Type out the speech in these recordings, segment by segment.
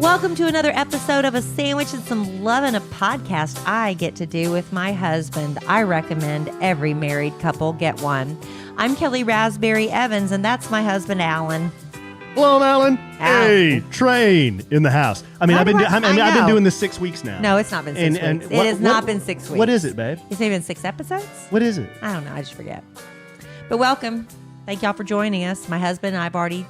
Welcome to another episode of A Sandwich and Some Lovin', a podcast I get to do with my husband. I recommend every married couple get one. I'm Kelly Raspberry Evans, and that's my husband, Allen. Hello, Allen. Hey, train in the house. I mean, I've been doing this 6 weeks now. No, it's not been 6 weeks. It has not been 6 weeks. What is it, babe? It's maybe been 6 episodes? What is it? I don't know. I just forget. But welcome. Thank y'all for joining us. My husband and I've already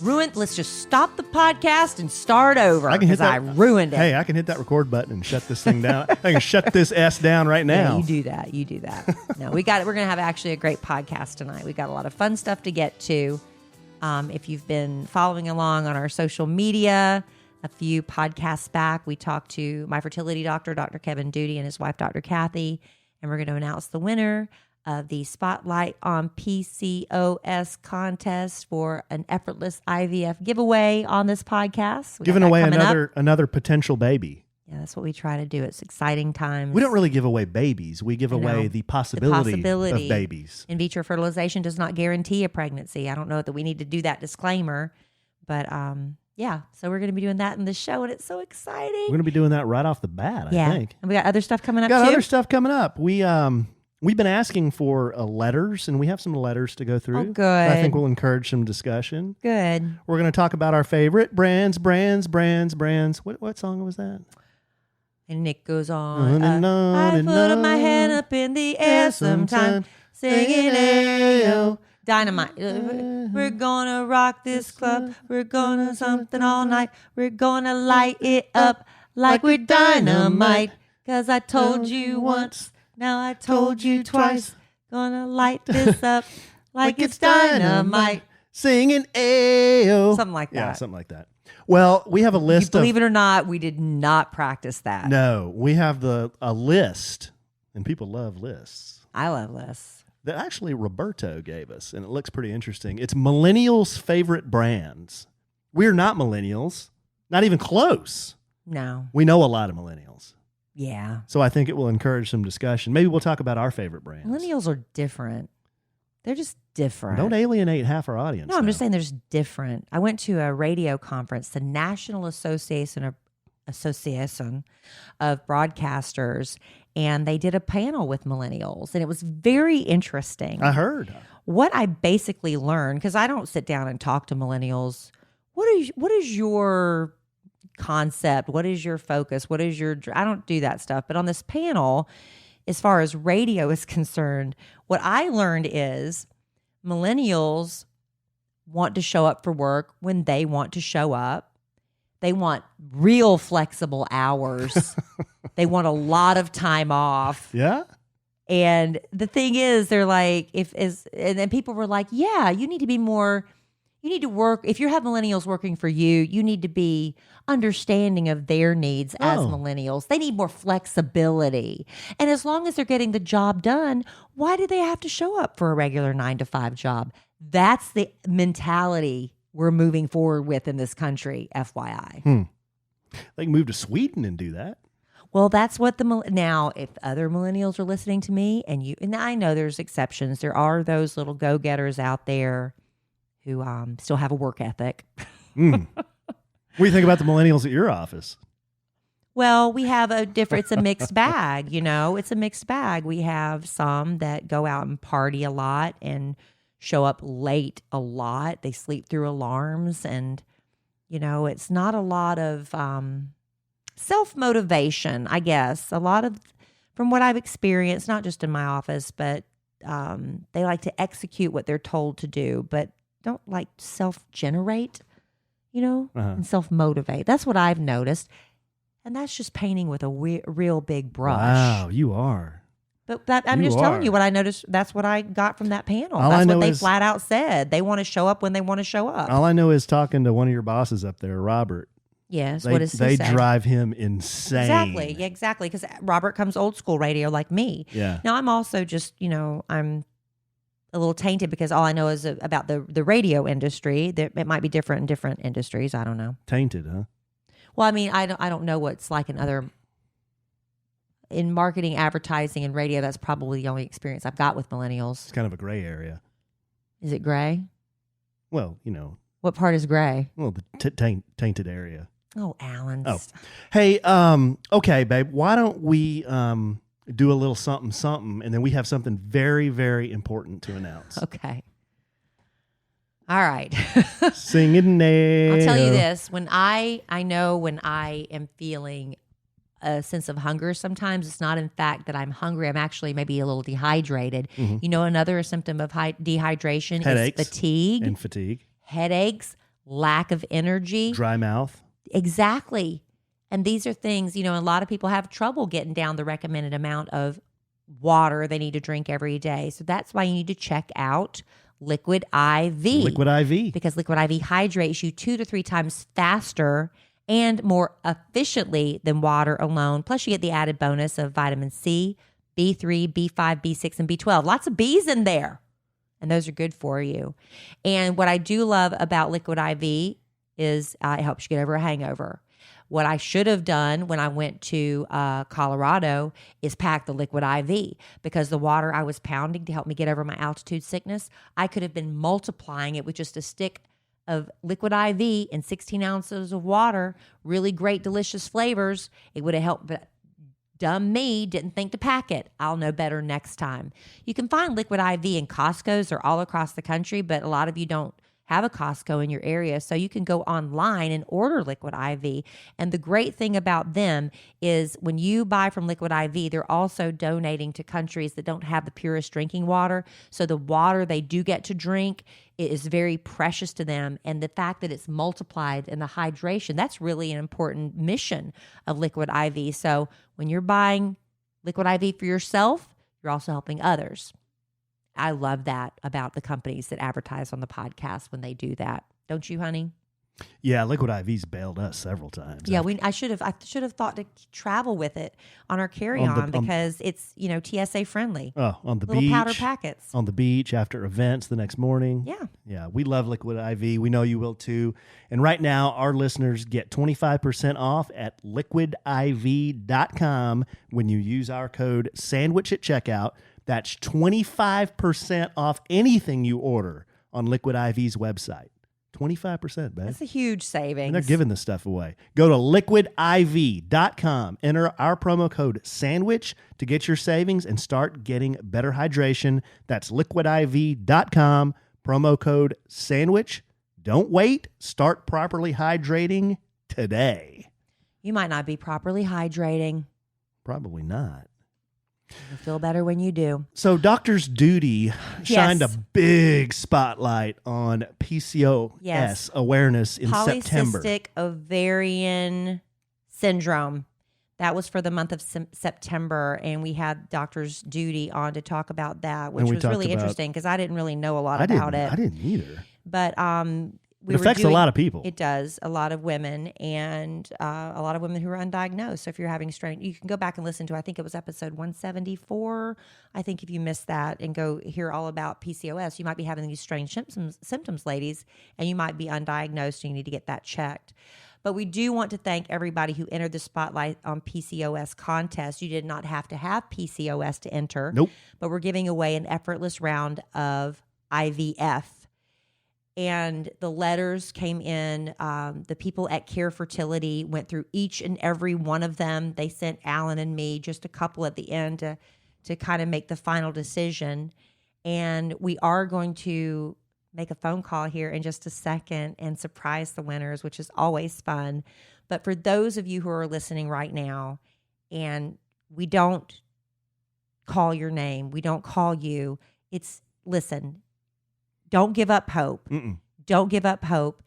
ruined. Let's just stop the podcast and start over because I ruined it. Hey, I can hit that record button and shut this thing down. I can shut this S down right now. Yeah, you do that. You do that. No, we got it. We're going to have actually a great podcast tonight. We got a lot of fun stuff to get to. If you've been following along on our social media, a few podcasts back, we talked to my fertility doctor, Dr. Kevin Doody, and his wife, Dr. Kathy, and we're going to announce the winner of the Spotlight on PCOS Contest for an Effortless IVF giveaway on this podcast. Giving away another potential baby. Yeah, that's what we try to do. It's exciting times. We don't really give away babies. We give away the possibility of babies. In vitro fertilization does not guarantee a pregnancy. I don't know that we need to do that disclaimer, but yeah. So we're going to be doing that in the show, and it's so exciting. We're going to be doing that right off the bat, I think. And we got other stuff coming up, too. Other stuff coming up. We've been asking for letters, and we have some letters to go through. Oh, good. I think we'll encourage some discussion. Good. We're going to talk about our favorite brands. What song was that? And Nick goes on. I put my hand up in the air sometime, singing Ayo. Dynamite. We're gonna rock this club. We're gonna something all night. We're gonna light it up like we're dynamite. 'Cause I told you once, now I told you twice. Gonna light this up like it's dynamite. Singing Ayo. Something like that. Yeah, something like that. Well, we have a list Believe it or not, we did not practice that. No, we have a list, and people love lists. I love lists. That actually Roberto gave us, and it looks pretty interesting. It's millennials' favorite brands. We're not millennials, not even close. No. We know a lot of millennials. Yeah. So I think it will encourage some discussion. Maybe we'll talk about our favorite brands. Millennials are different. They're just different. Don't alienate half our audience. No, I'm just saying they're just different. I went to a radio conference, the National Association of Broadcasters, and they did a panel with millennials, and it was very interesting. I heard. What I basically learned, because I don't sit down and talk to millennials, what is your concept? What is your focus? I don't do that stuff. But on this panel, as far as radio is concerned, what I learned is millennials want to show up for work when they want to show up. They want real flexible hours. They want a lot of time off. Yeah. And the thing is, they're like, and then people were like, yeah, you need to work. If you have millennials working for you, you need to be understanding of their needs as millennials. They need more flexibility. And as long as they're getting the job done, why do they have to show up for a regular 9-to-5 job? That's the mentality we're moving forward with in this country, FYI. They can move to Sweden and do that. Well, that's what now, if other millennials are listening to me, and I know there's exceptions. There are those little go-getters out there who still have a work ethic. What do you think about the millennials at your office? Well, we have it's a mixed bag, it's a mixed bag. We have some that go out and party a lot and show up late a lot. They sleep through alarms, and, it's not a lot of self-motivation, I guess. A lot of, from what I've experienced, not just in my office, but they like to execute what they're told to do, but don't like self-generate, and self-motivate. That's what I've noticed. And that's just painting with a real big brush. Wow, you are. But I'm just telling you what I noticed. That's what I got from that panel. That's what they flat out said. They want to show up when they want to show up. All I know is talking to one of your bosses up there, Robert. Yes, what does he say? They drive him insane. Exactly. Because Robert comes old school radio like me. Yeah. Now, I'm also just, I'm a little tainted because all I know is about the radio industry. It might be different in different industries. I don't know. Tainted, huh? Well, I mean, I don't know what's like in marketing, advertising, and radio. That's probably the only experience I've got with millennials. It's kind of a gray area. Is it gray? Well, What part is gray? Well, the tainted area. Oh, Alan. Oh, hey, okay, babe. Why don't we do a little something, and then we have something very, very important to announce. Okay. All right. Sing it now. I'll tell you this. When I know when I am feeling a sense of hunger, sometimes it's not in fact that I'm hungry. I'm actually maybe a little dehydrated. Mm-hmm. You know, another symptom of dehydration Headaches is fatigue. And fatigue. Headaches, lack of energy. Dry mouth. Exactly. And these are things, you know, a lot of people have trouble getting down the recommended amount of water they need to drink every day. So that's why you need to check out Liquid IV. Liquid IV. Because Liquid IV hydrates you 2 to 3 times faster and more efficiently than water alone. Plus, you get the added bonus of vitamin C, B3, B5, B6, and B12. Lots of B's in there. And those are good for you. And what I do love about Liquid IV is it helps you get over a hangover. What I should have done when I went to Colorado is pack the Liquid IV, because the water I was pounding to help me get over my altitude sickness, I could have been multiplying it with just a stick of Liquid IV and 16 ounces of water, really great, delicious flavors. It would have helped, but dumb me didn't think to pack it. I'll know better next time. You can find Liquid IV in Costco's or all across the country, but a lot of you don't have a Costco in your area, so you can go online and order Liquid IV. And the great thing about them is when you buy from Liquid IV, they're also donating to countries that don't have the purest drinking water. So the water they do get to drink is very precious to them. And the fact that it's multiplied in the hydration, that's really an important mission of Liquid IV. So when you're buying Liquid IV for yourself, you're also helping others. I love that about the companies that advertise on the podcast when they do that. Don't you, honey? Yeah, Liquid IV's bailed us several times. Yeah, I should have thought to travel with it on our carry-on because it's, you know, TSA friendly. Oh, on the little beach. Powder packets. On the beach after events the next morning. Yeah. Yeah, we love Liquid IV. We know you will too. And right now, our listeners get 25% off at liquidiv.com when you use our code SANDWICH at checkout. That's 25% off anything you order on Liquid IV's website. 25%, babe. That's a huge savings. And they're giving this stuff away. Go to liquidiv.com. Enter our promo code SANDWICH to get your savings and start getting better hydration. That's liquidiv.com. Promo code SANDWICH. Don't wait. Start properly hydrating today. You might not be properly hydrating. Probably not. You'll feel better when you do. So Doctor's Doody shined a big spotlight on PCOS awareness in September. Polycystic ovarian syndrome. That was for the month of September, and we had Doctor's Doody on to talk about that, which was really interesting because I didn't really know a lot about it. I didn't either. But it affects a lot of people. It does. A lot of women and a lot of women who are undiagnosed. So if you're having strange, you can go back and listen to, I think it was episode 174. I think if you missed that and go hear all about PCOS, you might be having these strange symptoms, ladies, and you might be undiagnosed and you need to get that checked. But we do want to thank everybody who entered the spotlight on PCOS Contest. You did not have to have PCOS to enter. Nope. But we're giving away an effortless round of IVF. And the letters came in. The people at Fertility went through each and every one of them. They sent Alan and me just a couple at the end to kind of make the final decision. And we are going to make a phone call here in just a second and surprise the winners, which is always fun. But for those of you who are listening right now, and we don't call your name, we don't call you, listen, don't give up hope. Mm-mm. Don't give up hope.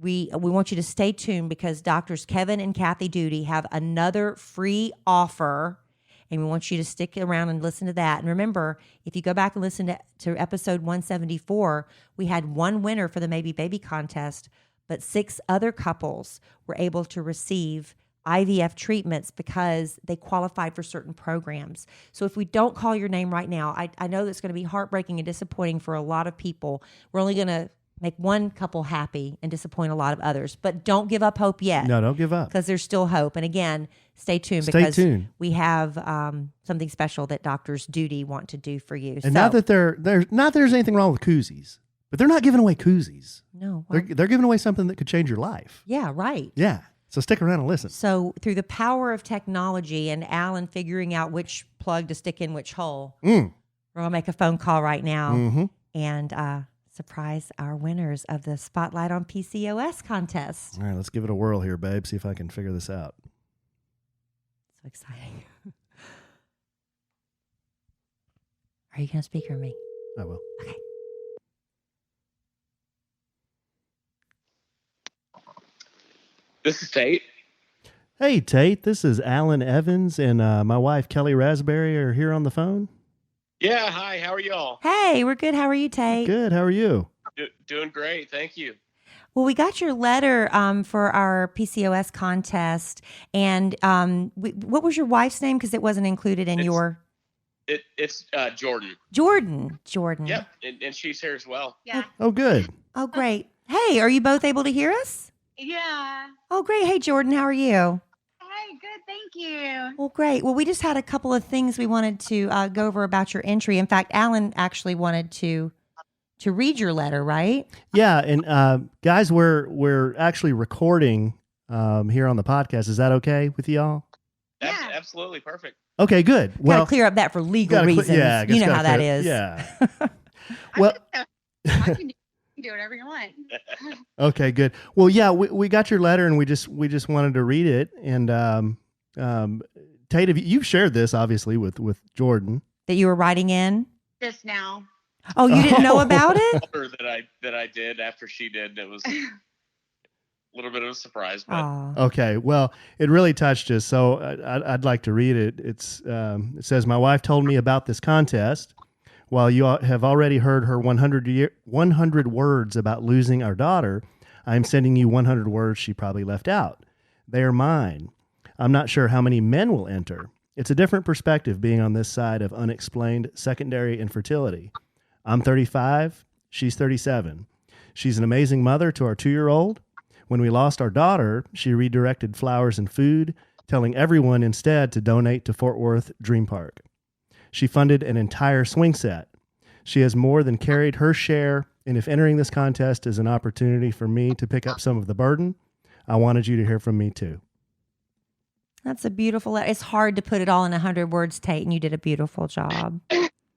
We want you to stay tuned because Doctors Kevin and Kathy Doody have another free offer, and we want you to stick around and listen to that. And remember, if you go back and listen to episode 174, we had one winner for the Maybe Baby contest, but 6 other couples were able to receive IVF treatments because they qualified for certain programs. So if we don't call your name right now, I know that's going to be heartbreaking and disappointing for a lot of people. We're only going to make one couple happy and disappoint a lot of others. But don't give up hope yet. No, don't give up. Because there's still hope. And again, stay tuned because we have something special that Doctors Doody want to do for you. And not that there's anything wrong with koozies, but they're not giving away koozies. No. They're giving away something that could change your life. Yeah, right. Yeah. So stick around and listen. So through the power of technology and Alan figuring out which plug to stick in which hole, Mm. we're going to make a phone call right now Mm-hmm. and surprise our winners of the Spotlight on PCOS contest. All right, let's give it a whirl here, babe. See if I can figure this out. So exciting. Are you going to speak or me? I will. Okay. This is Tate. Hey, Tate. This is Alan Evans and my wife, Kelly Raspberry, are here on the phone. Yeah, hi. How are y'all? Hey, we're good. How are you, Tate? Good. How are you? Doing great. Thank you. Well, we got your letter for our PCOS contest. And what was your wife's name? Because it wasn't included in your... It's Jordan. Jordan. Yep, and she's here as well. Yeah. Oh, good. Oh, great. Hey, are you both able to hear us? Yeah. Oh, great. Hey, Jordan, how are you? Hey, good. Thank you. Well, great. Well, we just had a couple of things we wanted to go over about your entry. In fact, Alan actually wanted to read your letter, right? Yeah, and guys, we're actually recording here on the podcast. Is that okay with y'all? Yeah. Absolutely perfect. Okay, good. Well, gotta clear up that for legal reasons. Yeah, you know how that is. Yeah. I Well, can do whatever you want. okay, good. Well, yeah, we got your letter and we just wanted to read it. And Tate, you've shared this obviously with Jordan That you were writing in. Just now. Oh, you didn't know about it? that I did after she did. It was a little bit of a surprise, but Aw. Okay, well, it really touched us, so I'd like to read it. It says, "My wife told me about this contest. While you have already heard her 100 words about losing our daughter, I am sending you 100 words she probably left out. They are mine. I'm not sure how many men will enter. It's a different perspective being on this side of unexplained secondary infertility. I'm 35, she's 37. She's an amazing mother to our 2-year-old. When we lost our daughter, she redirected flowers and food, telling everyone instead to donate to Fort Worth Dream Park. She funded an entire swing set. She has more than carried her share, and if entering this contest is an opportunity for me to pick up some of the burden, I wanted you to hear from me too." That's a beautiful letter. It's hard to put it all in 100 words, Tate, and you did a beautiful job.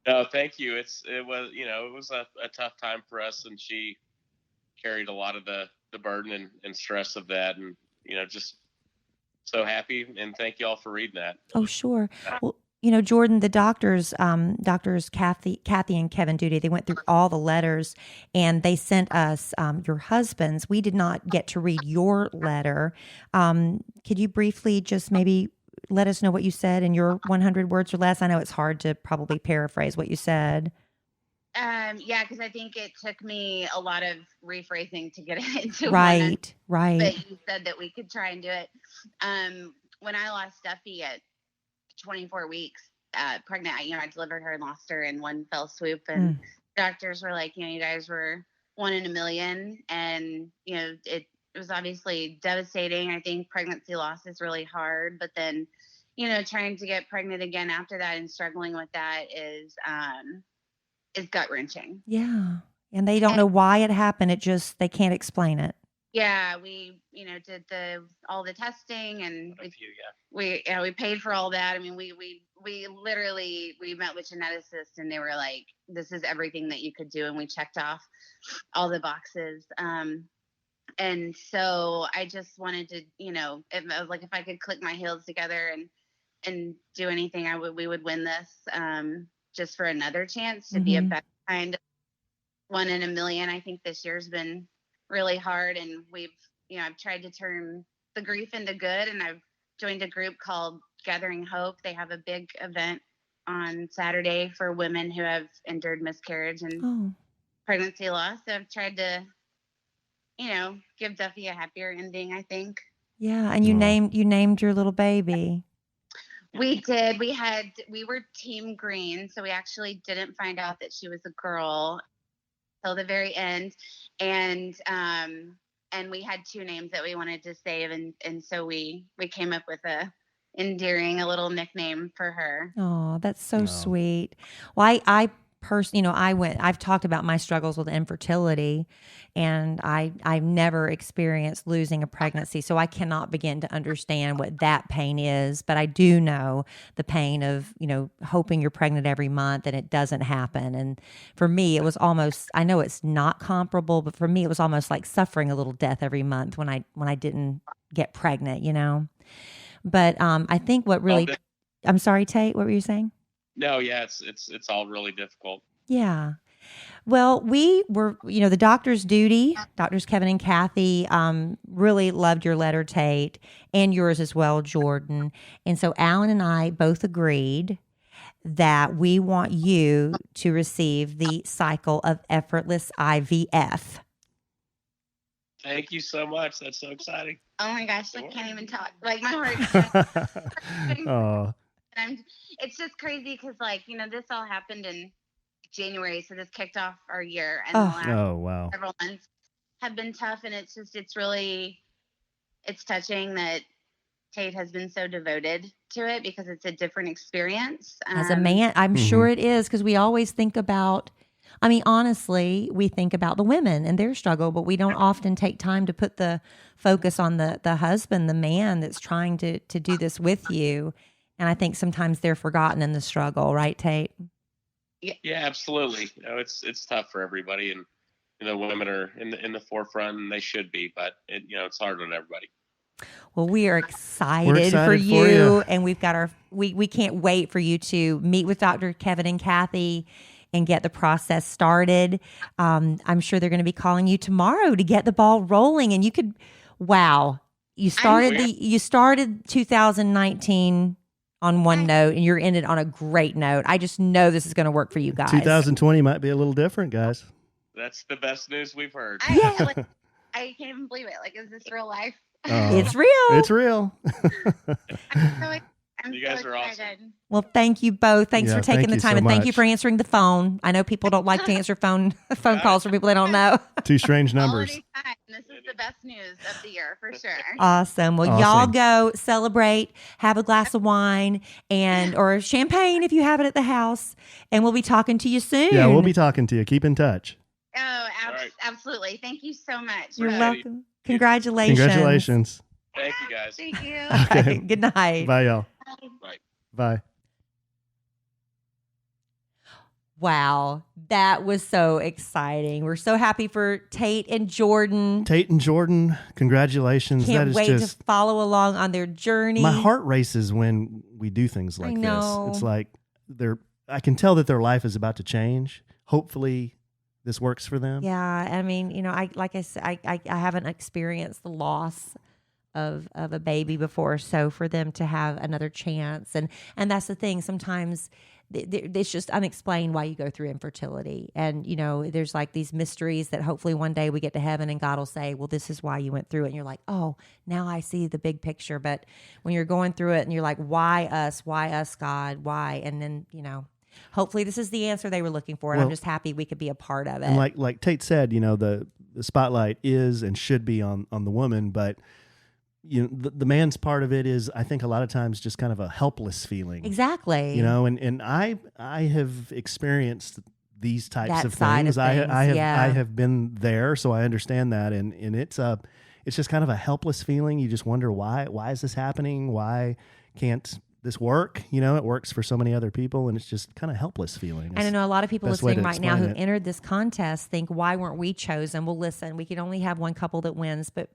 no, thank you. It was a tough time for us, and she carried a lot of the burden and stress of that, and just so happy, and thank you all for reading that. Oh, sure. Well, Jordan, the doctors Kathy and Kevin Doody, they went through all the letters and they sent us your husband's. We did not get to read your letter. Could you briefly just maybe let us know what you said in your 100 words or less? I know it's hard to probably paraphrase what you said. Yeah, because I think it took me a lot of rephrasing to get it into Right. But you said that we could try and do it. When I lost Duffy at 24 weeks pregnant, I delivered her and lost her in one fell swoop, and doctors were like, you guys were 1 in a million, and it was obviously devastating. I think pregnancy loss is really hard, but then trying to get pregnant again after that and struggling with that is gut wrenching. Yeah. And they don't know why it happened. They can't explain it. Yeah, we did all the testing, and we paid for all that. I mean, we literally met with geneticists, and they were like, "This is everything that you could do," and we checked off all the boxes. And so I just wanted to, if I could click my heels together and do anything, we would win this, just for another chance to be a better kind of 1 in a million. I think this year's been really hard, and I've tried to turn the grief into good, and I've joined a group called Gathering Hope. They have a big event on Saturday for women who have endured miscarriage and pregnancy loss. So I've tried to give Duffy a happier ending, I think. Yeah, and you named your little baby. We did. We were team green, so we actually didn't find out that she was a girl till the very end, and we had 2 names that we wanted to save, and so we came up with a little nickname for her. Oh, that's so sweet. Well, I I've talked about my struggles with infertility, and I've never experienced losing a pregnancy. So I cannot begin to understand what that pain is, but I do know the pain of, hoping you're pregnant every month and it doesn't happen. And for me, it was almost, I know it's not comparable, but for me, it was almost like suffering a little death every month when I didn't get pregnant, But I think what really, I'm sorry, Tate, what were you saying? No, yeah, it's all really difficult. Yeah. Well, we were, the doctors' Doody, doctors Kevin and Kathy, really loved your letter, Tate, and yours as well, Jordan. And so Alan and I both agreed that we want you to receive the cycle of Effortless IVF. Thank you so much. That's so exciting. Oh my gosh, I can't even talk. Like my heart. Oh. It's just crazy because, this all happened in January, so this kicked off our year, and the last wow. several months have been tough, and it's touching that Tate has been so devoted to it because it's a different experience. As a man, I'm sure it is, because we always think about, honestly, we think about the women and their struggle, but we don't often take time to put the focus on the husband, the man that's trying to do this with you. And I think sometimes they're forgotten in the struggle, right, Tate? Yeah, absolutely. It's tough for everybody, and women are in the forefront, and they should be, but it's hard on everybody. Well, we are excited for you, and we've got we can't wait for you to meet with Dr. Kevin and Kathy and get the process started. I'm sure they're going to be calling you tomorrow to get the ball rolling, and you could, you started 2019 on one note, and you're ended on a great note. I just know this is going to work for you guys. 2020 might be a little different, guys. That's the best news we've heard. I can't even believe it. Is this real life? It's real. It's real. You guys are awesome. Well, thank you both. Thanks for taking the time, and thank you much. for answering the phone. I know people don't like to answer phone calls from people they don't know. Two strange numbers. This is the best news of the year for sure. Awesome. Well, y'all go celebrate, have a glass of wine or champagne if you have it at the house, and we'll be talking to you soon. Yeah, we'll be talking to you. Keep in touch. Oh, absolutely. Thank you so much. You're welcome. Congratulations. Congratulations. Thank you, guys. Thank you. Okay. Good night. Bye, y'all. Bye. Bye. Wow, that was so exciting. We're so happy for Tate and Jordan. Congratulations. Can't wait to follow along on their journey. My heart races when we do things like this. It's like I can tell that their life is about to change. Hopefully this works for them. Yeah, I haven't experienced the loss of a baby before, so for them to have another chance, and that's the thing. Sometimes it's just unexplained why you go through infertility, and there's these mysteries that hopefully one day we get to heaven and God will say, well, this is why you went through it, and you're like, oh, now I see the big picture. But when you're going through it and you're like, why us, God, why? And then hopefully this is the answer they were looking for, and I'm just happy we could be a part of it. And like Tate said, the spotlight is and should be on the woman, but the man's part of it is, I think, a lot of times just kind of a helpless feeling. Exactly. And I have experienced these types of things. I have been there, so I understand that, and it's just kind of a helpless feeling. You just wonder why is this happening? Why can't this work? It works for so many other people, and it's just kind of helpess feeling. And I know a lot of people listening right now who entered this contest think, why weren't we chosen? Well, listen, we can only have one couple that wins, but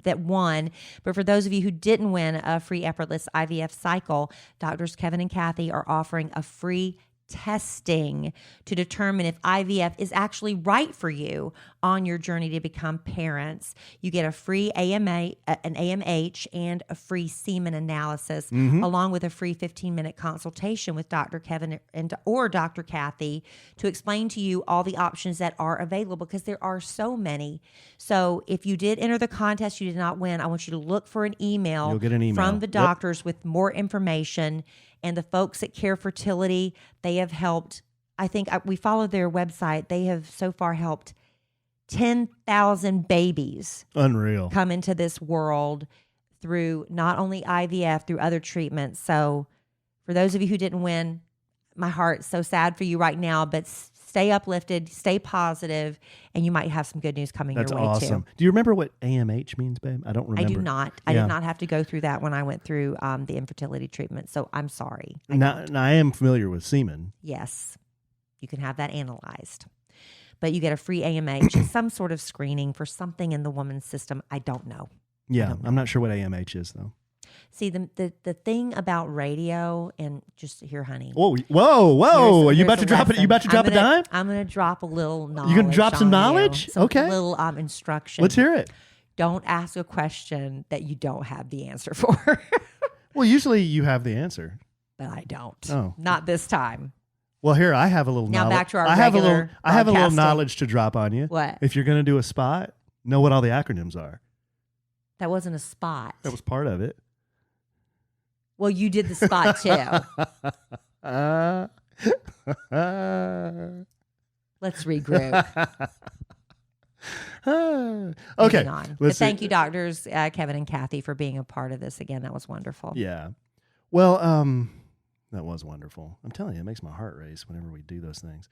that won. But for those of you who didn't win a free Effortless IVF cycle, Doctors Kevin and Kathy are offering a free testing to determine if IVF is actually right for you on your journey to become parents. You get a free AMH, and a free semen analysis, along with a free 15-minute consultation with Dr. Kevin or Dr. Kathy to explain to you all the options that are available, because there are so many. So if you did enter the contest, you did not win, I want you to look for an email. You'll get an email from the doctors with more information. And the folks at Care Fertility, they have helped, I think we followed their website. They have so far helped 10,000 babies. Unreal. Come into this world through not only IVF, through other treatments. So for those of you who didn't win, my heart's so sad for you right now, but stay uplifted, stay positive, and you might have some good news coming That's your way awesome. too. Do you remember what AMH means, babe? I don't remember. I do not. I did not have to go through that when I went through the infertility treatment. So I'm sorry. Now, I am familiar with semen. Yes, you can have that analyzed. But you get a free AMH. It's some sort of screening for something in the woman's system. I don't know. Yeah, I'm not sure what AMH is, though. See, the thing about radio, and just here, honey. Whoa! Are you about to drop it? You about to drop a dime? I'm going to drop a little knowledge. You going to drop some on knowledge? You. Some Okay. little instruction. Let's hear it. Don't ask a question that you don't have the answer for. Well, usually you have the answer. But I don't. Oh. Not this time. Well, here, I have a little Now knowledge. back to our I have regular a little broadcasting. knowledge to drop on you. What? If you're going to do a spot, know what all the acronyms are. That wasn't a spot. That was part of it. Well, you did the spot too. Let's regroup. Okay. Moving on. But Let's see. thank you, doctors Kevin and Kathy, for being a part of this again. That was wonderful. Yeah. Well, that was wonderful. I'm telling you, it makes my heart race whenever we do those things.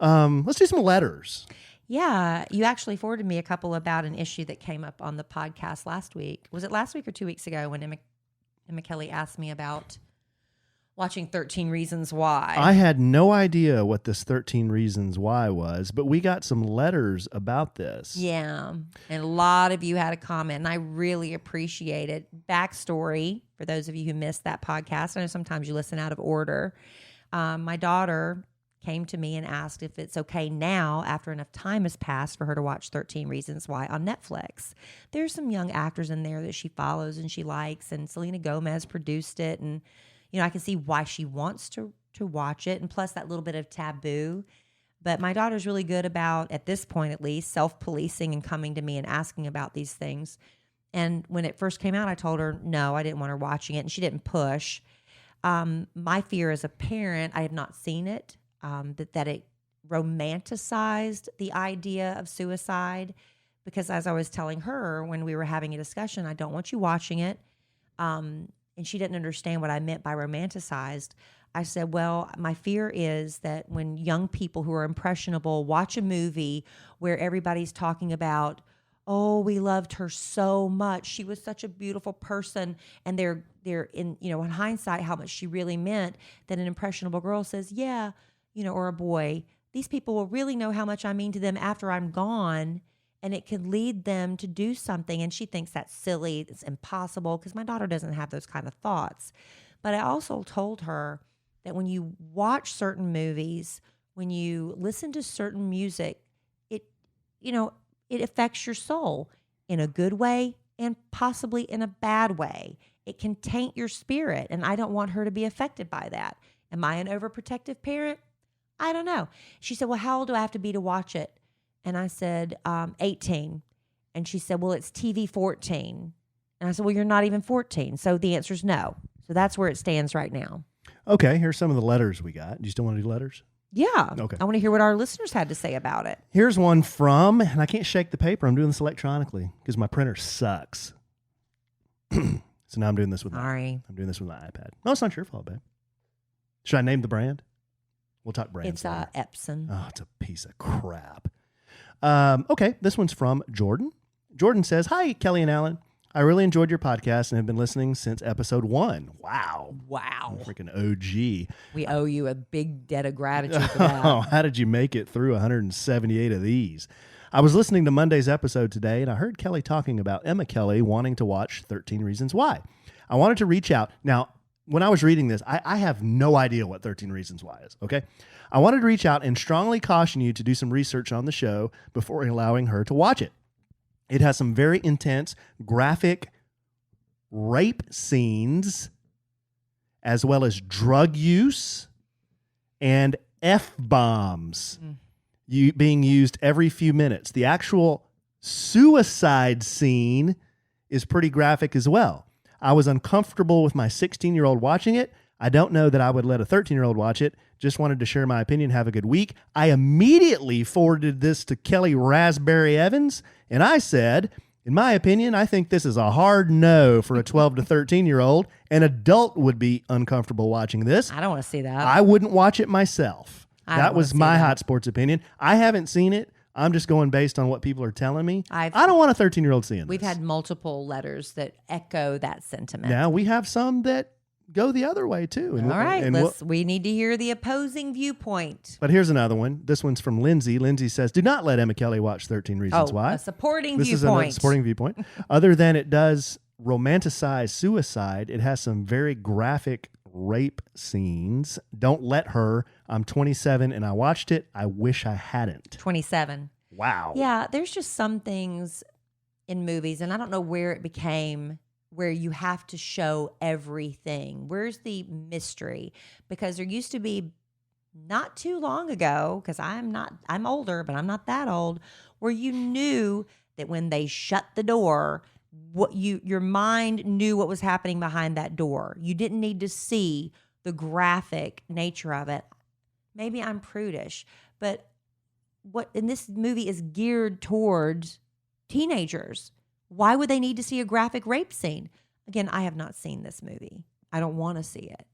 Let's do some letters. Yeah, you actually forwarded me a couple about an issue that came up on the podcast last week. Was it last week or 2 weeks ago when Emma Kelly asked me about watching 13 Reasons Why? I had no idea what this 13 Reasons Why was, but we got some letters about this. Yeah, and a lot of you had a comment, and I really appreciate it. Backstory, for those of you who missed that podcast, I know sometimes you listen out of order. My daughter came to me and asked if it's okay now, after enough time has passed, for her to watch 13 Reasons Why on Netflix. There's some young actors in there that she follows and she likes, and Selena Gomez produced it, and I can see why she wants to watch it, and plus that little bit of taboo. But my daughter's really good about, at this point at least, self-policing and coming to me and asking about these things. And when it first came out, I told her no, I didn't want her watching it, and she didn't push. My fear as a parent, I have not seen it, that it romanticized the idea of suicide, because as I was telling her when we were having a discussion, I don't want you watching it. And she didn't understand what I meant by romanticized. I said, well, my fear is that when young people who are impressionable watch a movie where everybody's talking about, oh, we loved her so much, she was such a beautiful person, and they're in, in hindsight, how much she really meant, that an impressionable girl says, yeah, or a boy, these people will really know how much I mean to them after I'm gone, and it could lead them to do something. And she thinks that's silly, it's impossible, because my daughter doesn't have those kind of thoughts. But I also told her that when you watch certain movies, when you listen to certain music, it affects your soul in a good way and possibly in a bad way. It can taint your spirit, and I don't want her to be affected by that. Am I an overprotective parent? I don't know. She said, well, how old do I have to be to watch it? And I said, 18. And she said, well, it's TV 14. And I said, well, you're not even 14. So the answer is no. So that's where it stands right now. Okay, here's some of the letters we got. Do you still want to do letters? Yeah. Okay. I want to hear what our listeners had to say about it. Here's one from, and I can't shake the paper. I'm doing this electronically because my printer sucks. So now I'm doing this with Sorry. I'm doing this with my iPad. No, it's not your fault, babe. Should I name the brand? We'll talk brands. It's later. Epson. Oh, it's a piece of crap. Okay, this one's from Jordan. Jordan says, hi, Kellie and Allen. I really enjoyed your podcast and have been listening since episode 1. Wow. Wow. Freaking OG. We owe you a big debt of gratitude for that. Oh, how did you make it through 178 of these? I was listening to Monday's episode today, and I heard Kelly talking about Emma Kelly wanting to watch 13 Reasons Why. I wanted to reach out. Now, when I was reading this, I have no idea what 13 Reasons Why is, okay? I wanted to reach out and strongly caution you to do some research on the show before allowing her to watch it. It has some very intense, graphic rape scenes, as well as drug use and F-bombs being used every few minutes. The actual suicide scene is pretty graphic as well. I was uncomfortable with my 16-year-old watching it. I don't know that I would let a 13-year-old watch it. Just wanted to share my opinion. Have a good week. I immediately forwarded this to Kelly Raspberry Evans, and I said, in my opinion, I think this is a hard no for a 12 to 13-year-old. An adult would be uncomfortable watching this. I don't want to see that. I wouldn't watch it myself. That was my hot sports opinion. I haven't seen it. I'm just going based on what people are telling me. I don't want a 13-year-old seeing this. We've had multiple letters that echo that sentiment. Now we have some that go the other way too. And all right, we need to hear the opposing viewpoint. But here's another one. This one's from Lindsay. Lindsay says, do not let Emma Kelly watch 13 Reasons Why. A supporting this viewpoint. This is a supporting viewpoint. Other than it does romanticize suicide, it has some very graphic rape scenes. Don't let her. I'm 27 and I watched it. I wish I hadn't. 27. Wow. Yeah, there's just some things in movies, and I don't know where it became where you have to show everything. Where's the mystery? Because there used to be not too long ago, because I'm older, but I'm not that old, where you knew that when they shut the door, your mind knew what was happening behind that door. You didn't need to see the graphic nature of it. Maybe I'm prudish, but in this movie is geared towards teenagers. Why would they need to see a graphic rape scene? Again, I have not seen this movie. I don't want to see it.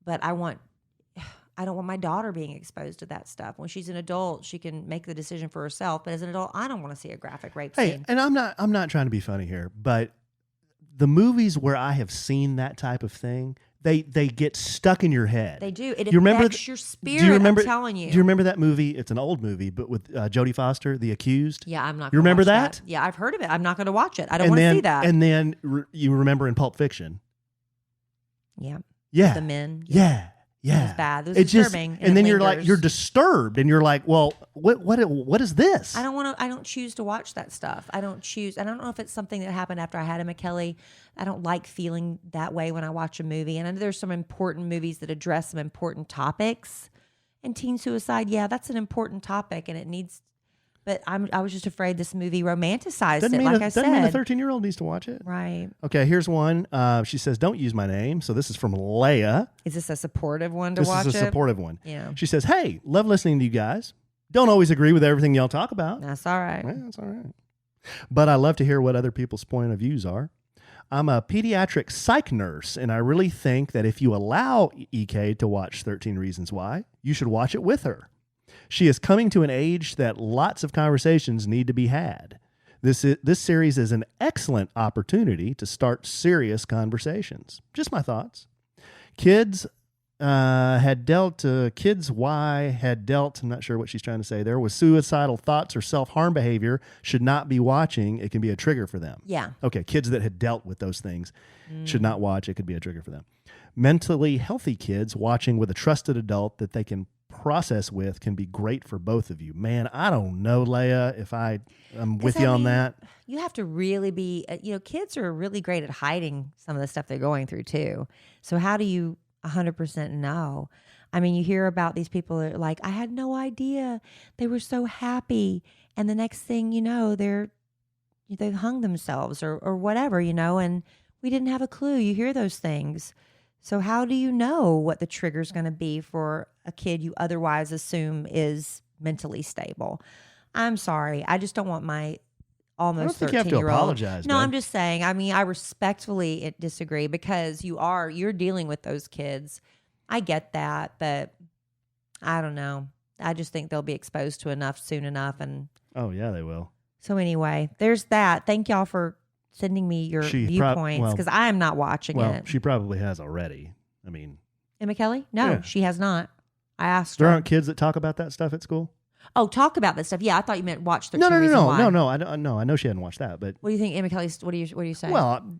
But I don't want my daughter being exposed to that stuff. When she's an adult, she can make the decision for herself. But as an adult, I don't want to see a graphic rape scene. And I'm not trying to be funny here, but the movies where I have seen that type of thing, they get stuck in your head. They do. It affects your spirit. I'm telling you. Do you remember that movie? It's an old movie, but with Jodie Foster, The Accused. Yeah, I'm not. You remember that? Yeah, I've heard of it. I'm not going to watch it. I don't want to see that. And then you remember in Pulp Fiction. Yeah. Yeah. The men. Yeah. Yeah. It was bad. It was disturbing. And then you're disturbed and you're like, well, what is this? I don't choose to watch that stuff. I don't know if it's something that happened after I had Emma Kelly. I don't like feeling that way when I watch a movie. And I know there's some important movies that address some important topics. And teen suicide, yeah, that's an important topic and it needs, but I was just afraid this movie romanticized it, like I said. Doesn't mean a 13-year-old needs to watch it. Right. Okay, here's one. She says, don't use my name. So this is from Leia. Is this a supportive one to watch it? This is a supportive one. Yeah. She says, hey, love listening to you guys. Don't always agree with everything y'all talk about. That's all right. Yeah, that's all right. But I love to hear what other people's point of views are. I'm a pediatric psych nurse, and I really think that if you allow EK to watch 13 Reasons Why, you should watch it with her. She is coming to an age that lots of conversations need to be had. This series is an excellent opportunity to start serious conversations. Just my thoughts. Kids Y had dealt, I'm not sure what she's trying to say there, with suicidal thoughts or self-harm behavior should not be watching. It can be a trigger for them. Yeah. Okay, kids that had dealt with those things should not watch. It could be a trigger for them. Mentally healthy kids watching with a trusted adult that they can process with can be great for both of you. Man, I don't know, Leia, if I'm with you on that. You have to really be, kids are really great at hiding some of the stuff they're going through too. So how do you 100% know? I mean, you hear about these people that are like, I had no idea. They were so happy. And the next thing you know, they hung themselves or whatever, and we didn't have a clue. You hear those things. So how do you know what the trigger is going to be for a kid you otherwise assume is mentally stable? I'm sorry. I just don't want my almost 13-year-old. I don't think you have to apologize. No, man. I'm just saying. I mean, I respectfully disagree because you're dealing with those kids. I get that, but I don't know. I just think they'll be exposed to enough soon enough. And oh yeah, they will. So anyway, there's that. Thank y'all for sending me your viewpoints because I am not watching it. She probably has already. I mean, Emma Kelly? No, she has not. I asked her. There aren't kids that talk about that stuff at school? Oh, talk about this stuff. Yeah, I thought you meant watch 13 No. Reasons Why. No. I don't know. I know she hadn't watched that, but what do you think, Emma Kelly? What do you say? Well,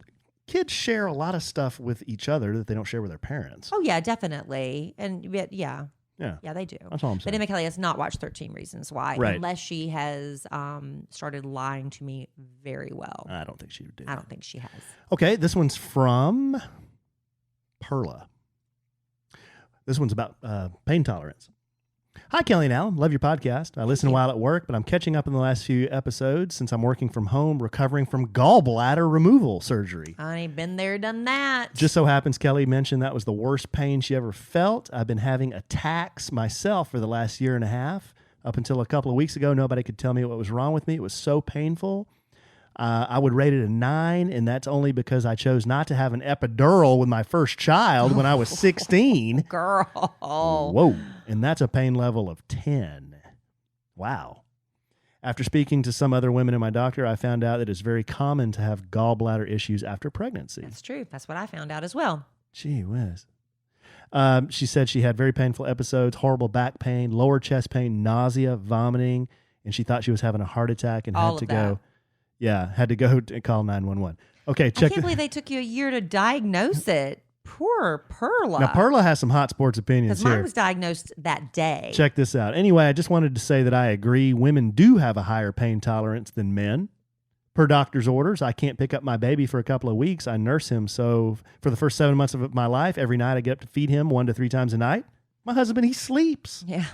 kids share a lot of stuff with each other that they don't share with their parents. Oh yeah, definitely. And yeah, they do. That's all I'm saying. But Emma Kelly has not watched 13 Reasons Why, right, unless she has started lying to me very well. I don't think she did. I don't think she has. Okay, this one's from Perla. This one's about pain tolerance. Hi, Kellie and Allen. Love your podcast. I listen while at work, but I'm catching up in the last few episodes since I'm working from home, recovering from gallbladder removal surgery. I ain't been there, done that. Just so happens Kellie mentioned that was the worst pain she ever felt. I've been having attacks myself for the last year and a half. Up until a couple of weeks ago, nobody could tell me what was wrong with me. It was so painful. I would rate it a 9, and that's only because I chose not to have an epidural with my first child when I was 16. Girl. Whoa. And that's a pain level of 10. Wow. After speaking to some other women and my doctor, I found out that it's very common to have gallbladder issues after pregnancy. That's true. That's what I found out as well. Gee whiz. She said she had very painful episodes, horrible back pain, lower chest pain, nausea, vomiting, and she thought she was having a heart attack and had to go. Yeah, had to go to call 911. Okay, check. I can't believe they took you a year to diagnose it. Poor Perla. Now, Perla has some hot sports opinions because here. mine was diagnosed that day. Check this out. Anyway, I just wanted to say that I agree. Women do have a higher pain tolerance than men. Per doctor's orders, I can't pick up my baby for a couple of weeks. I nurse him. So for the first 7 months of my life, every night I get up to feed him 1 to 3 times a night. My husband, he sleeps. Yeah.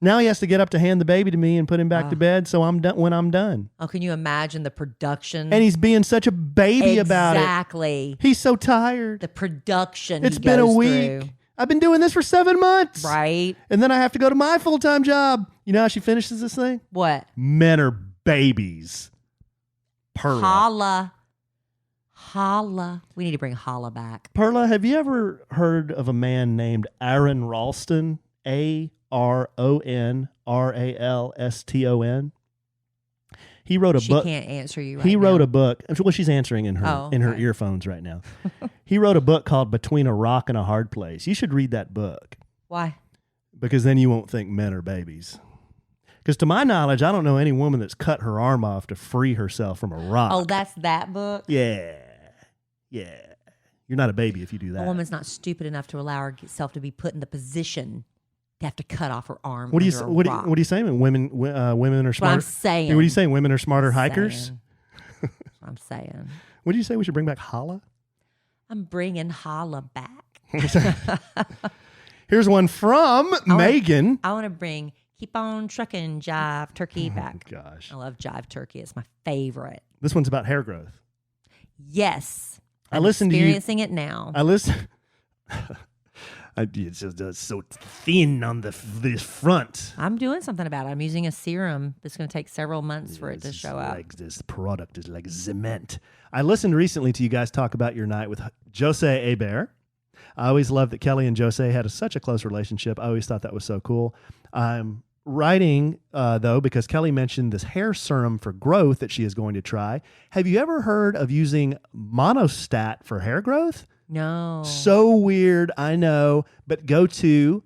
Now he has to get up to hand the baby to me and put him back to bed. So I'm done when I'm done. Oh, can you imagine the production? And he's being such a baby about it. Exactly. He's so tired. The production. It's been a week. Through. I've been doing this for 7 months. Right. And then I have to go to my full-time job. You know how she finishes this thing? What? Men are babies. Perla. Holla. We need to bring Holla back. Perla, have you ever heard of a man named Aaron Ralston? AronRalston. He wrote a book. She can't answer you right He wrote now. a book. Well, she's answering in her earphones right now. He wrote a book called Between a Rock and a Hard Place. You should read that book. Why? Because then you won't think men are babies. Because to my knowledge, I don't know any woman that's cut her arm off to free herself from a rock. Oh, that's that book? Yeah. Yeah. You're not a baby if you do that. A woman's not stupid enough to allow herself to be put in the position to have to cut off her arm. What do you under a rock. what are you saying? Women are smarter. What I'm saying. What are you saying? Women are smarter hikers. That's what I'm saying. What do you say? We should bring back Holla. I'm bringing Holla back. Here's one from Megan. I want to bring Keep On Truckin' Jive Turkey back. Gosh, I love Jive Turkey. It's my favorite. This one's about hair growth. Yes, I listened to you experiencing it now. I listen. It's just so thin on this front. I'm doing something about it. I'm using a serum that's going to take several months for it to show up. Like this product is like cement. I listened recently to you guys talk about your night with Jose Hebert. I always loved that Kelly and Jose had such a close relationship. I always thought that was so cool. I'm writing, though, because Kelly mentioned this hair serum for growth that she is going to try. Have you ever heard of using monostat for hair growth? No. So weird, I know, but go to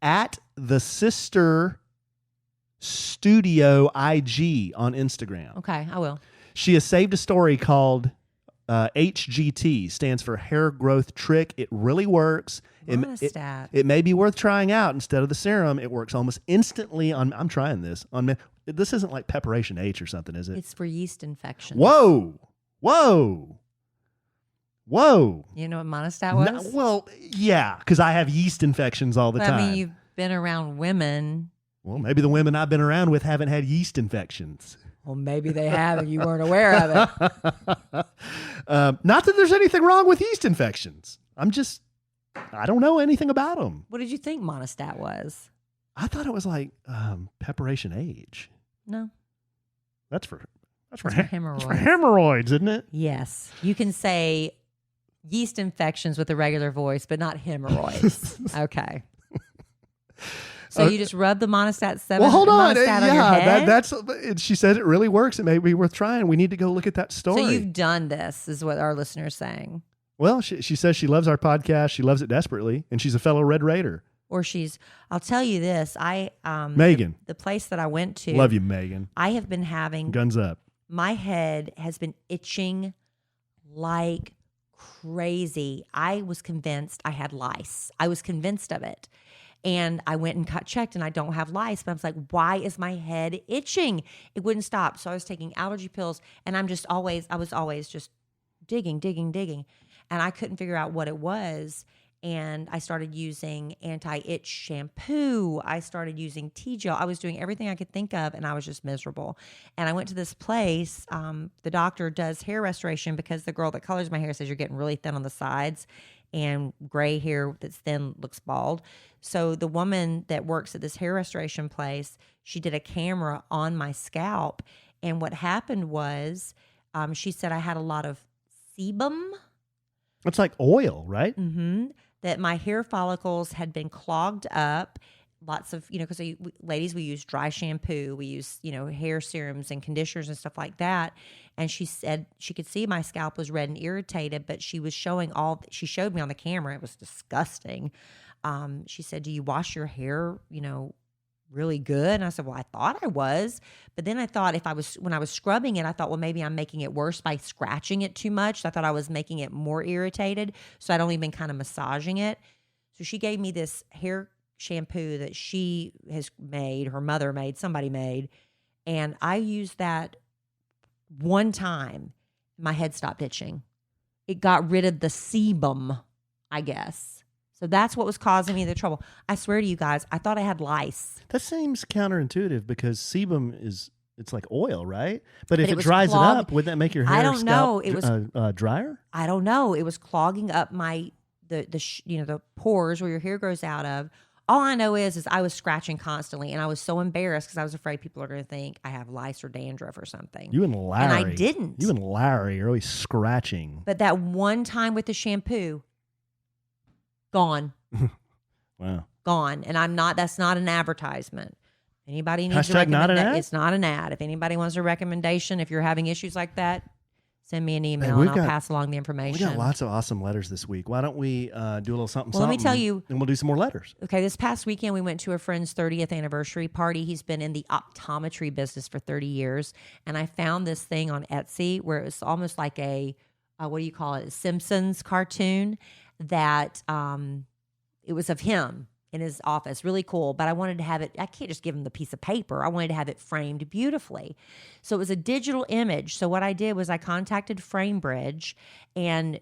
@the Sister Studio IG on Instagram. Okay, I will. She has saved a story called HGT, stands for Hair Growth Trick. It really works. Monostat. It may be worth trying out instead of the serum. It works almost instantly on. I'm trying this on men. This isn't like Preparation H or something, is it? It's for yeast infections. Whoa. You know what monostat was? Well, yeah, because I have yeast infections all the time. I mean, you've been around women. Well, maybe the women I've been around with haven't had yeast infections. Well, maybe they have and you weren't aware of it. Not that there's anything wrong with yeast infections. I don't know anything about them. What did you think monostat was? I thought it was like Preparation H. No. That's for hemorrhoids. That's for hemorrhoids, isn't it? Yes. You can say yeast infections with a regular voice, but not hemorrhoids. Okay. So you just rub the monostat 7 Well, hold on. monostat on your head? That's she said it really works. It may be worth trying. We need to go look at that story. So you've done this, is what our listener's saying. Well, she says she loves our podcast. She loves it desperately, and she's a fellow Red Raider. Or I'll tell you this. Megan. The place that I went to. Love you, Megan. I have been having. Guns up. My head has been itching like crazy. I was convinced I had lice. I was convinced of it. And I went and got checked and I don't have lice. But I was like, why is my head itching? It wouldn't stop. So I was taking allergy pills and I was always just digging. And I couldn't figure out what it was. And I started using anti-itch shampoo. I started using T-gel. I was doing everything I could think of, and I was just miserable. And I went to this place. The doctor does hair restoration because the girl that colors my hair says you're getting really thin on the sides, and gray hair that's thin looks bald. So the woman that works at this hair restoration place, she did a camera on my scalp, And what happened was, she said I had a lot of sebum. It's like oil, right? Mm-hmm. That my hair follicles had been clogged up. Lots of, because ladies, we use dry shampoo. We use, hair serums and conditioners and stuff like that. And she said she could see my scalp was red and irritated, but she showed me on the camera. It was disgusting. She said, do you wash your hair, really good? And I said, well, I thought I was. But then I thought when I was scrubbing it, I thought, well, maybe I'm making it worse by scratching it too much. So I thought I was making it more irritated. So I'd only been kind of massaging it. So she gave me this hair shampoo that she has made, her mother made, somebody made. And I used that one time. My head stopped itching. It got rid of the sebum, I guess. So that's what was causing me the trouble. I swear to you guys, I thought I had lice. That seems counterintuitive because sebum it's like oil, right? But if it was dries clogged. it up, would that make your hair I don't know. It was drier? I don't know. It was clogging up the pores where your hair grows out of. All I know is I was scratching constantly, and I was so embarrassed because I was afraid people are going to think I have lice or dandruff or something. You and Larry. And I didn't. You and Larry are always scratching. But that one time with the shampoo, gone. Wow. Gone. And that's not an advertisement. Anybody needs Hashtag to not recommend an that? ad? It's not an ad. If anybody wants a recommendation, if you're having issues like that, send me an email we've and I'll got- pass along the information. We got lots of awesome letters this week. Why don't we do a little something? Well, let me tell you- and we'll do some more letters. Okay, this past weekend we went to a friend's 30th anniversary party. He's been in the optometry business for 30 years. And I found this thing on Etsy where it was almost like a, what do you call it, a Simpsons cartoon that it was of him in his office. Really cool. But I wanted to have it, I can't just give him the piece of paper. I wanted to have it framed beautifully. So it was a digital image. So what I did was I contacted FrameBridge, and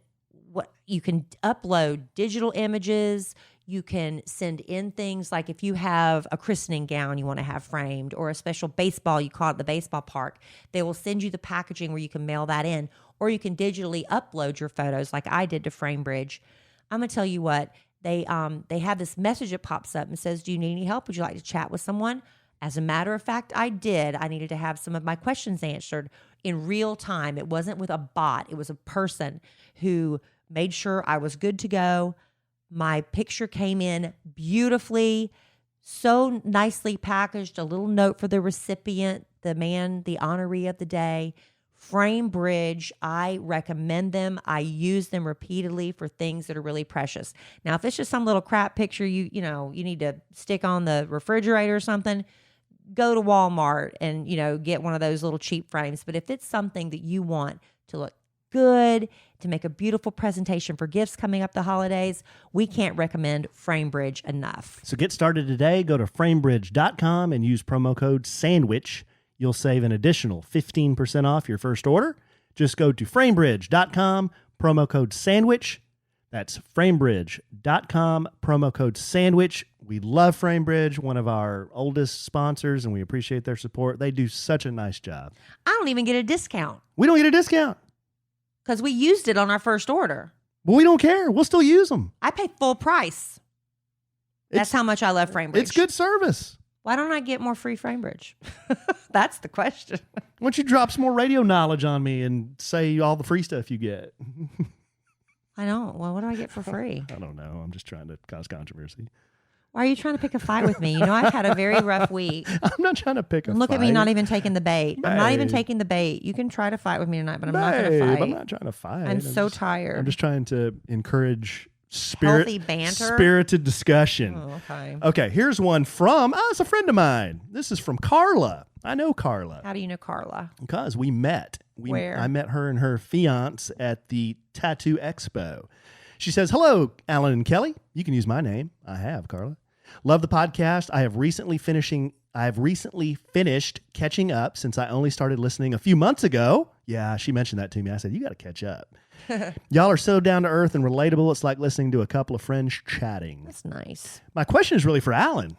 what you can upload digital images. You can send in things like if you have a christening gown you want to have framed, or a special baseball, you call it the baseball park, they will send you the packaging where you can mail that in, or you can digitally upload your photos like I did to FrameBridge. I'm going to tell you what, they have this message that pops up and says, do you need any help? Would you like to chat with someone? As a matter of fact, I did. I needed to have some of my questions answered in real time. It wasn't with a bot. It was a person who made sure I was good to go. My picture came in beautifully, so nicely packaged, a little note for the recipient, the man, the honoree of the day. FrameBridge, I recommend them. I use them repeatedly for things that are really precious. Now, if it's just some little crap picture you need to stick on the refrigerator or something, go to Walmart and, get one of those little cheap frames. But if it's something that you want to look good, to make a beautiful presentation for gifts coming up the holidays, we can't recommend FrameBridge enough. So get started today. Go to framebridge.com and use promo code SANDWICH. You'll save an additional 15% off your first order. Just go to framebridge.com, promo code SANDWICH. That's framebridge.com, promo code SANDWICH. We love FrameBridge, one of our oldest sponsors, and we appreciate their support. They do such a nice job. I don't even get a discount We don't get a discount, because we used it on our first order. but we don't care. We'll still use them. I pay full price. That's how much I love FrameBridge. It's good service. Why don't I get more free FrameBridge? That's the question. Why don't you drop some more radio knowledge on me and say all the free stuff you get? I don't. Well, what do I get for free? I don't know. I'm just trying to cause controversy. Why are you trying to pick a fight with me? I've had a very rough week. I'm not trying to pick a Look fight. at me not even taking the bait. I'm not even Babe. taking the bait. You can try to fight with me tonight, but I'm not going to Babe, fight. I'm not trying to fight. I'm so tired. I'm just trying to encourage Healthy banter? spirited discussion. Oh, okay. Okay, here's one from, it's a friend of mine. This is from Carla. I know Carla How do you know Carla? because we met. Where? I met her and her fiance at the Tattoo Expo. She says, hello, Alan and Kelly. You can use my name. I have, Carla. Love the podcast. I have recently finished catching up since I only started listening a few months ago. Yeah, she mentioned that to me. I said, you got to catch up. Y'all are so down to earth and relatable. It's like listening to a couple of friends chatting. That's nice. My question is really for Alan.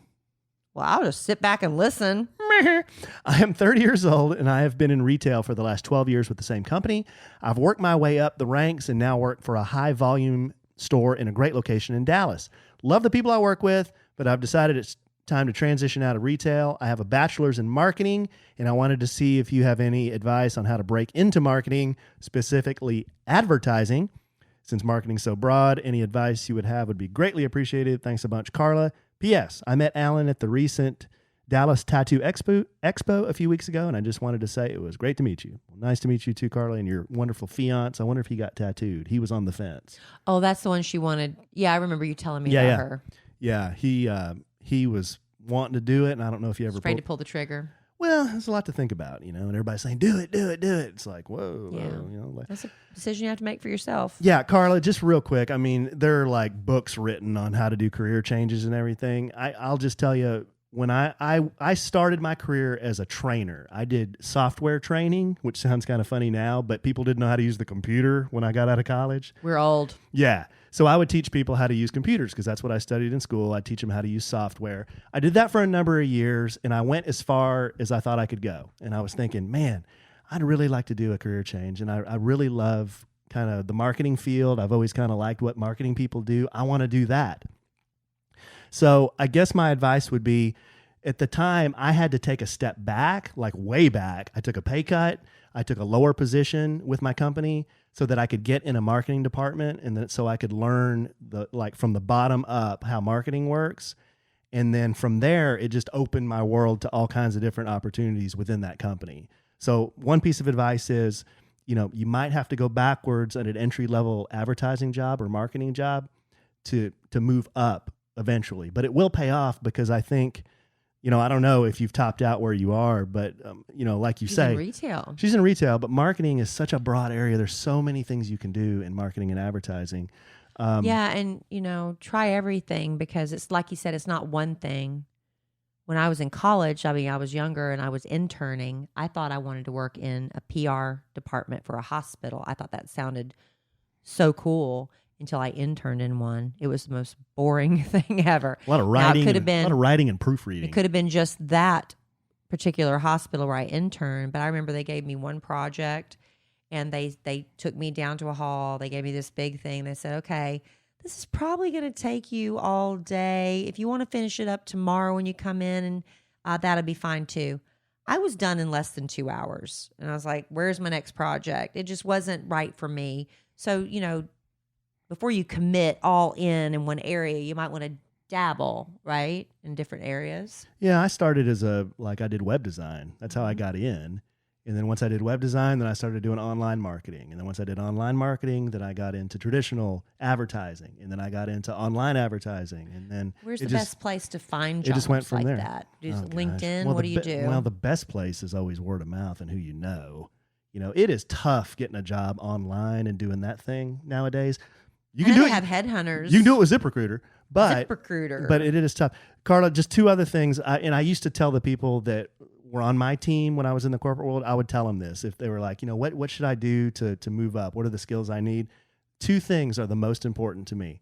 Well, I'll just sit back and listen. I am 30 years old and I have been in retail for the last 12 years with the same company. I've worked my way up the ranks and now work for a high volume store in a great location in Dallas. Love the people I work with, but I've decided it's time to transition out of retail. I have a bachelor's in marketing, and I wanted to see if you have any advice on how to break into marketing, specifically advertising. Since marketing's so broad, any advice you would have would be greatly appreciated. Thanks a bunch, Carla. P.S. I met Alan at the recent Dallas Tattoo Expo a few weeks ago, and I just wanted to say it was great to meet you. Well, nice to meet you too, Carla, and your wonderful fiance. I wonder if he got tattooed. He was on the fence. Oh, that's the one she wanted. Yeah, I remember you telling me about her. Yeah, he was wanting to do it, and I don't know if you ever afraid to pull the trigger. Well, there's a lot to think about, and everybody's saying, do it, do it, do it. It's like, whoa. Yeah. That's a decision you have to make for yourself. Yeah, Carla, just real quick. I mean, there are like books written on how to do career changes and everything. I'll just tell you, when I started my career as a trainer, I did software training, which sounds kind of funny now, but people didn't know how to use the computer when I got out of college. We're old. Yeah. So I would teach people how to use computers because that's what I studied in school. I'd teach them how to use software. I did that for a number of years, and I went as far as I thought I could go. And I was thinking, man, I'd really like to do a career change. And I really love kind of the marketing field. I've always kind of liked what marketing people do. I want to do that. So I guess my advice would be, at the time, I had to take a step back, like way back. I took a pay cut. I took a lower position with my company so that I could get in a marketing department, and so I could learn from the bottom up how marketing works. And then from there, it just opened my world to all kinds of different opportunities within that company. So one piece of advice is, you might have to go backwards at an entry-level advertising job or marketing job to move up eventually. But it will pay off because I think, I don't know if you've topped out where you are, but, like you She's say. in retail. She's in retail, but marketing is such a broad area. There's so many things you can do in marketing and advertising. And, try everything because it's like you said, it's not one thing. When I was in college, I was younger and I was interning. I thought I wanted to work in a PR department for a hospital. I thought that sounded so cool. Until I interned in one. It was the most boring thing ever. A lot of writing. A lot of writing and proofreading. It could have been just that particular hospital where I interned, but I remember they gave me one project and they took me down to a hall. They gave me this big thing. They said, okay, this is probably going to take you all day. If you want to finish it up tomorrow when you come in, and that'll be fine too. I was done in less than 2 hours. And I was like, where's my next project? It just wasn't right for me. So, before you commit all in one area, you might want to dabble, right, in different areas. Yeah, I started I did web design. That's how I got in. And then once I did web design, then I started doing online marketing. And then once I did online marketing, then I got into traditional advertising. And then I got into online advertising. And then where's the best place to find jobs it just went from like there. that? Just Oh, LinkedIn? well, What do you do? Well, the best place is always word of mouth and who you know. It is tough getting a job online and doing that thing nowadays. You can do it. Have headhunters. You can do it with ZipRecruiter, but ZipRecruiter. But it is tough. Carla, just two other things. I used to tell the people that were on my team when I was in the corporate world, I would tell them this. If they were like, what should I do to move up? What are the skills I need? Two things are the most important to me.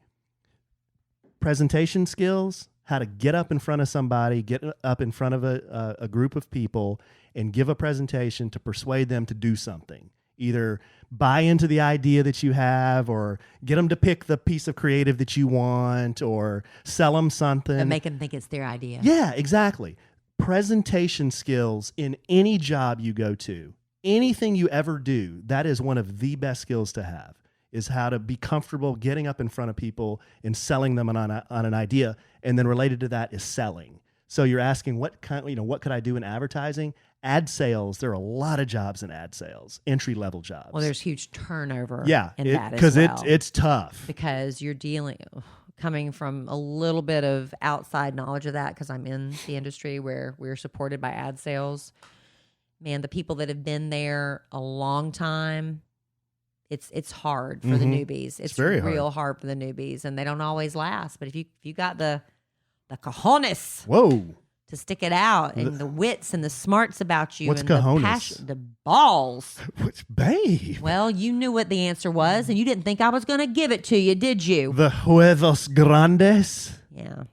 Presentation skills, how to get up in front of somebody, get up in front of a group of people and give a presentation to persuade them to do something. Either buy into the idea that you have or get them to pick the piece of creative that you want or sell them something. And make them think it's their idea. Yeah, exactly. Presentation skills in any job you go to, anything you ever do, that is one of the best skills to have, is how to be comfortable getting up in front of people and selling them on an idea. And then related to that is selling. So you're asking what could I do in advertising? Ad sales, there are a lot of jobs in ad sales, entry-level jobs. Well, there's huge turnover in that as because well. it's tough. Because you're coming from a little bit of outside knowledge of that because I'm in the industry where we're supported by ad sales. Man, the people that have been there a long time, it's hard for the newbies. It's very real hard for the newbies, and they don't always last. But if you got the cojones, to stick it out, and the wits and the smarts about you, what's and cojones? the passion, the balls. Which, babe? Well, you knew what the answer was, and you didn't think I was going to give it to you, did you? The huevos grandes. Yeah.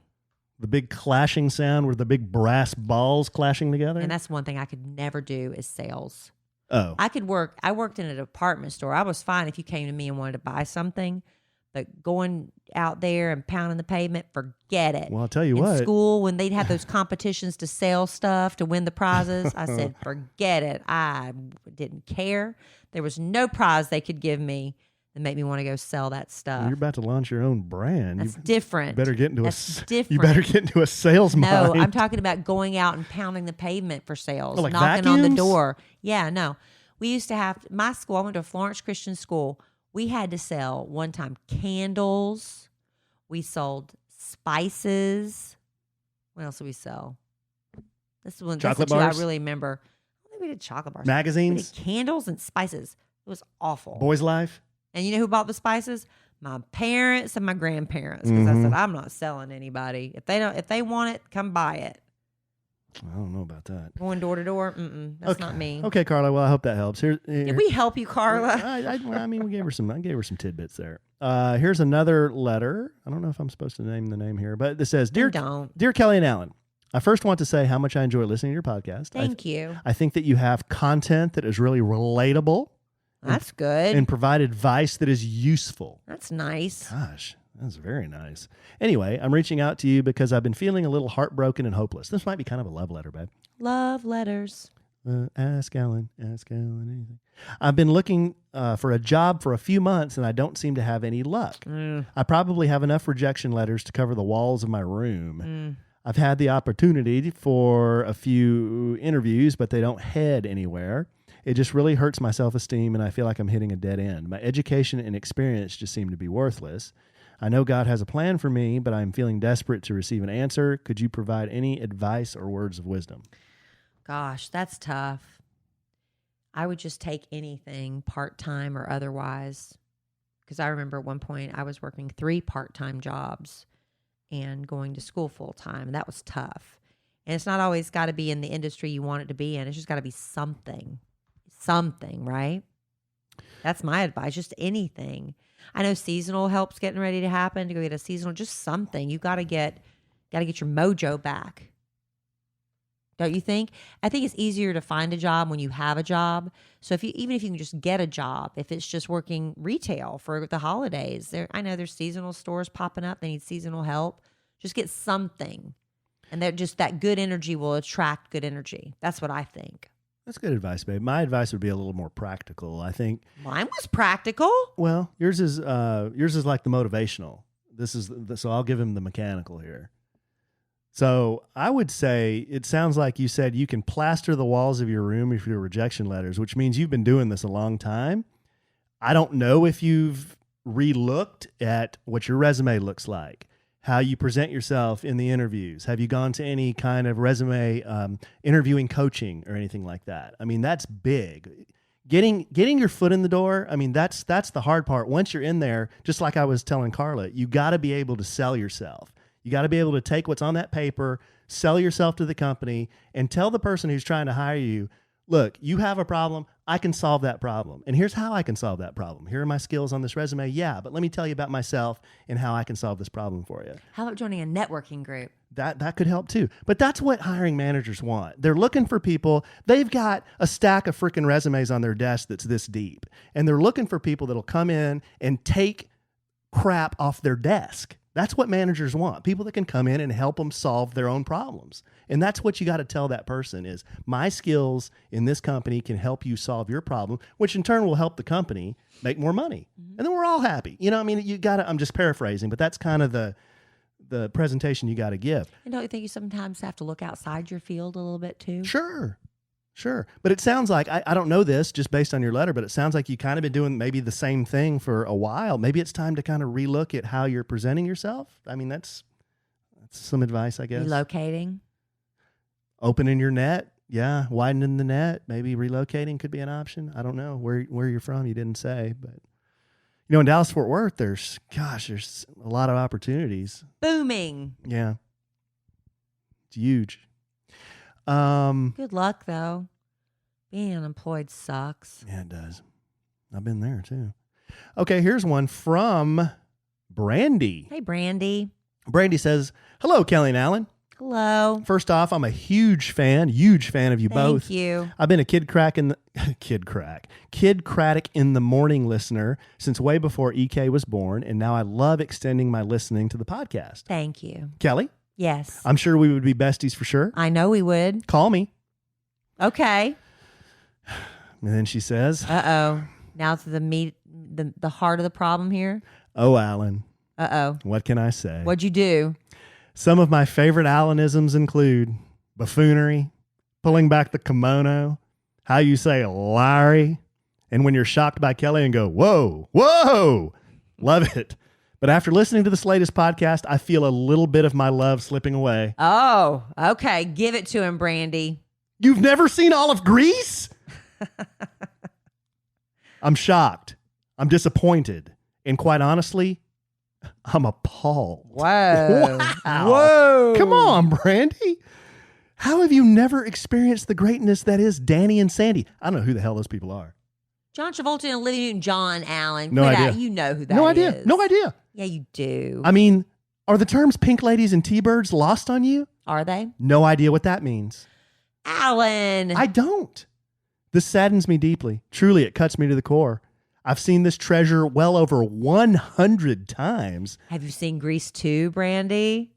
The big clashing sound where the big brass balls clashing together. And that's one thing I could never do is sales. Oh. I worked in a department store. I was fine if you came to me and wanted to buy something, but going out there and pounding the pavement, forget it. Well, I'll tell you in what. school, when they'd have those competitions to sell stuff to win the prizes, I said, forget it. I didn't care. There was no prize they could give me that made me want to go sell that stuff. You're about to launch your own brand. That's different. Better get into different. You better get into a sales No, mind. I'm talking about going out and pounding the pavement for sales, like knocking on the vacuums? door. Yeah, no. We used to have my school. I went to a Florence Christian school. We had to sell one time candles. We sold spices. What else did we sell? This one, Chocolate that's the two bars? I really remember. I think we did chocolate bars. Magazines? We did candles and spices. It was awful. Boys Life? And you know who bought the spices? My parents and my grandparents. Because I said, I'm not selling anybody. If they want it, come buy it. I don't know about that. Going door to door, that's not me. Okay, Carla. Well, I hope that helps. Did we help you, Carla? I mean, we gave her some. I gave her some tidbits there. Here's another letter. I don't know if I'm supposed to name the name here, but it says, "Dear Kellie and Allen, I first want to say how much I enjoy listening to your podcast. Thank you. I think that you have content that is really relatable. That's good. And provide advice that is useful. That's nice. Gosh, that's very nice. Anyway, I'm reaching out to you because I've been feeling a little heartbroken and hopeless. This might be kind of a love letter, babe. Love letters. Ask Allen anything. I've been looking for a job for a few months and I don't seem to have any luck. I probably have enough rejection letters to cover the walls of my room. I've had the opportunity for a few interviews, but they don't head anywhere. It just really hurts my self-esteem and I feel like I'm hitting a dead end. My education and experience just seem to be worthless. I know God has a plan for me, but I'm feeling desperate to receive an answer. Could you provide any advice or words of wisdom? Gosh, that's tough. I would just take anything, part-time or otherwise. Because I remember at one point I was working 3 part-time jobs and going to school full-time. That was tough. And it's not always got to be in the industry you want it to be in. It's just got to be something. Something, right? That's my advice. Just anything. I know seasonal help's getting ready to happen. To go get a seasonal, just something. You got to get your mojo back. Don't you think? I think it's easier to find a job when you have a job. So even if you can just get a job, if it's just working retail for the holidays, I know there's seasonal stores popping up. They need seasonal help. Just get something, and that good energy will attract good energy. That's what I think. That's good advice, babe. My advice would be a little more practical. I think mine was practical. Well, yours is like the motivational. So I'll give him the mechanical here. So I would say it sounds like you said you can plaster the walls of your room if you're rejection letters, which means you've been doing this a long time. I don't know if you've re-looked at what your resume looks like, how you present yourself in the interviews. Have you gone to any kind of resume interviewing coaching or anything like that? I mean, that's big. Getting your foot in the door, I mean, that's the hard part. Once you're in there, just like I was telling Carla, you got to be able to sell yourself. You got to be able to take what's on that paper, sell yourself to the company, and tell the person who's trying to hire you, look, you have a problem. I can solve that problem. And here's how I can solve that problem. Here are my skills on this resume. Yeah, but let me tell you about myself and how I can solve this problem for you. How about joining a networking group? That could help too. But that's what hiring managers want. They're looking for people. They've got a stack of freaking resumes on their desk that's this deep. And they're looking for people that'll come in and take crap off their desk. That's what managers want. People that can come in and help them solve their own problems. And that's what you got to tell that person is, my skills in this company can help you solve your problem, which in turn will help the company make more money. Mm-hmm. And then we're all happy. You know, I mean, you got to, I'm just paraphrasing, but that's kind of the presentation you got to give. And don't you think you sometimes have to look outside your field a little bit too? Sure. But it sounds like, I don't know this just based on your letter, but it sounds like you kind of been doing maybe the same thing for a while. Maybe it's time to kind of relook at how you're presenting yourself. I mean, that's some advice, I guess. Relocating. Opening your net. Yeah. Widening the net. Maybe relocating could be an option. I don't know where you're from. You didn't say, but you know, in Dallas, Fort Worth, there's a lot of opportunities. Booming. Yeah. It's huge. Good luck, though. Being unemployed sucks. Yeah, it does. I've been there, too. Okay, here's one from Brandy. Hey, Brandy. Brandy says, hello, Kellie and Allen. Hello. First off, I'm a huge fan of you both. Thank you. I've been a Kid Craddock in the Morning listener since way before EK was born, and now I love extending my listening to the podcast. Thank you. Kelly, Yes. I'm sure we would be besties for sure. I know we would. Call me. Okay. And then she says, Uh-oh. Now to the heart of the problem here. "Oh, Allen, Uh-oh. what can I say? What'd you do? Some of my favorite Allenisms include buffoonery, pulling back the kimono, how you say Larry, and when you're shocked by Kelly and go, whoa, whoa, love it. But after listening to this latest podcast, I feel a little bit of my love slipping away." Oh, okay. Give it to him, Brandy. You've never seen all of Grease? I'm shocked. I'm disappointed. And quite honestly, I'm appalled. Whoa. Wow. Whoa. Come on, Brandy. How have you never experienced the greatness that is Danny and Sandy? I don't know who the hell those people are. John Travolta and Olivia Newton-John, Allen. No Quit idea. out. You know who that is. No idea. No idea. Yeah, you do. I mean, are the terms pink ladies and T-birds lost on you? Are they? No idea what that means. Allen. I don't. This saddens me deeply. Truly, it cuts me to the core. I've seen this treasure well over 100 times. Have you seen Grease 2, Brandy?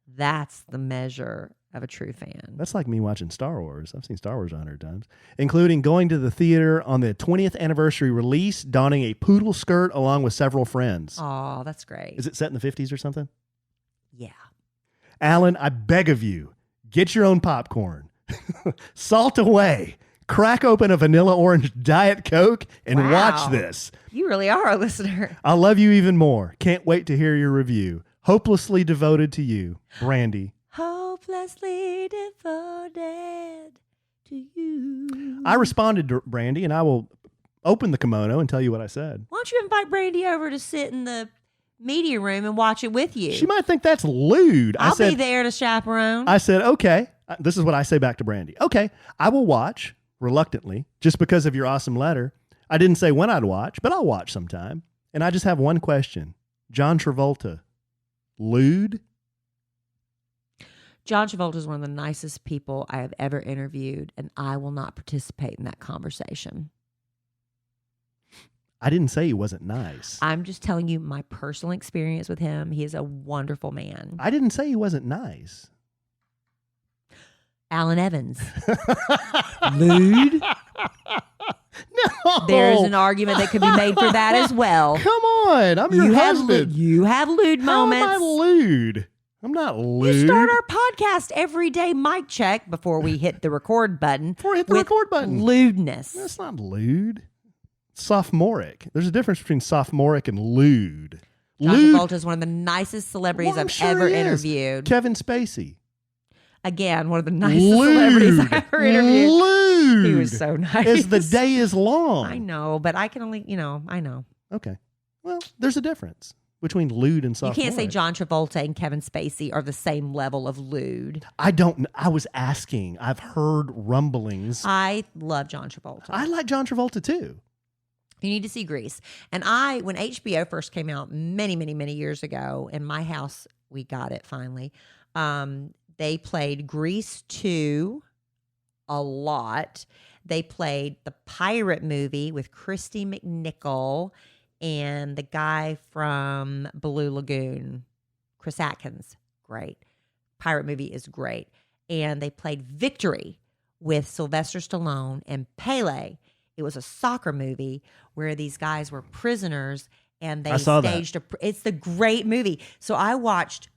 That's the measure of a true fan. That's like me watching Star Wars. I've seen Star Wars 100 times, including going to the theater on the 20th anniversary release, donning a poodle skirt along with several friends. Oh, that's great. Is it set in the 50s or something? Yeah. Allen, I beg of you, get your own popcorn. Salt away. Crack open a vanilla orange Diet Coke and Wow. watch this. You really are a listener. I'll love you even more. Can't wait to hear your review. Hopelessly devoted to you, Brandy. Hopelessly devoted to you. I responded to Brandy, and I will open the kimono and tell you what I said. Why don't you invite Brandy over to sit in the media room and watch it with you? She might think that's lewd. I'll be there to chaperone. I said, okay. This is what I say back to Brandy. Okay, I will watch, reluctantly, just because of your awesome letter. I didn't say when I'd watch, but I'll watch sometime. And I just have one question. John Travolta, lewd? John Travolta is one of the nicest people I have ever interviewed, and I will not participate in that conversation. I didn't say he wasn't nice. I'm just telling you my personal experience with him. He is a wonderful man. I didn't say he wasn't nice. Alan Evans. Lewd? No. There's an argument that could be made for that as well. Come on. I'm your husband. You have lewd moments. How am I lewd? I'm not lewd. You start our podcast every day, mic check, before we hit the record button. Before I hit the with record button. Lewdness. That's not lewd. Sophomoric. There's a difference between sophomoric and lewd. John Lewd. Travolta is one of the nicest celebrities Well, I'm I've sure ever he is. interviewed. Kevin Spacey. Again, one of the nicest Lewd. celebrities I've ever interviewed. Lewd. He was so nice. As the day is long. I know, but I can only, I know. Okay. Well, there's a difference between lewd and You sophomoric. can't say John Travolta and Kevin Spacey are the same level of lewd. I don't. I was asking. I've heard rumblings. I love John Travolta. I like John Travolta too. You need to see Grease. And when HBO first came out many, many, many years ago, in my house, we got it finally. They played Grease 2 a lot. They played the pirate movie with Christy McNichol and the guy from Blue Lagoon, Chris Atkins. Great. Pirate movie is great. And they played Victory with Sylvester Stallone and Pele. It was a soccer movie where these guys were prisoners and they staged it's the great movie. So I watched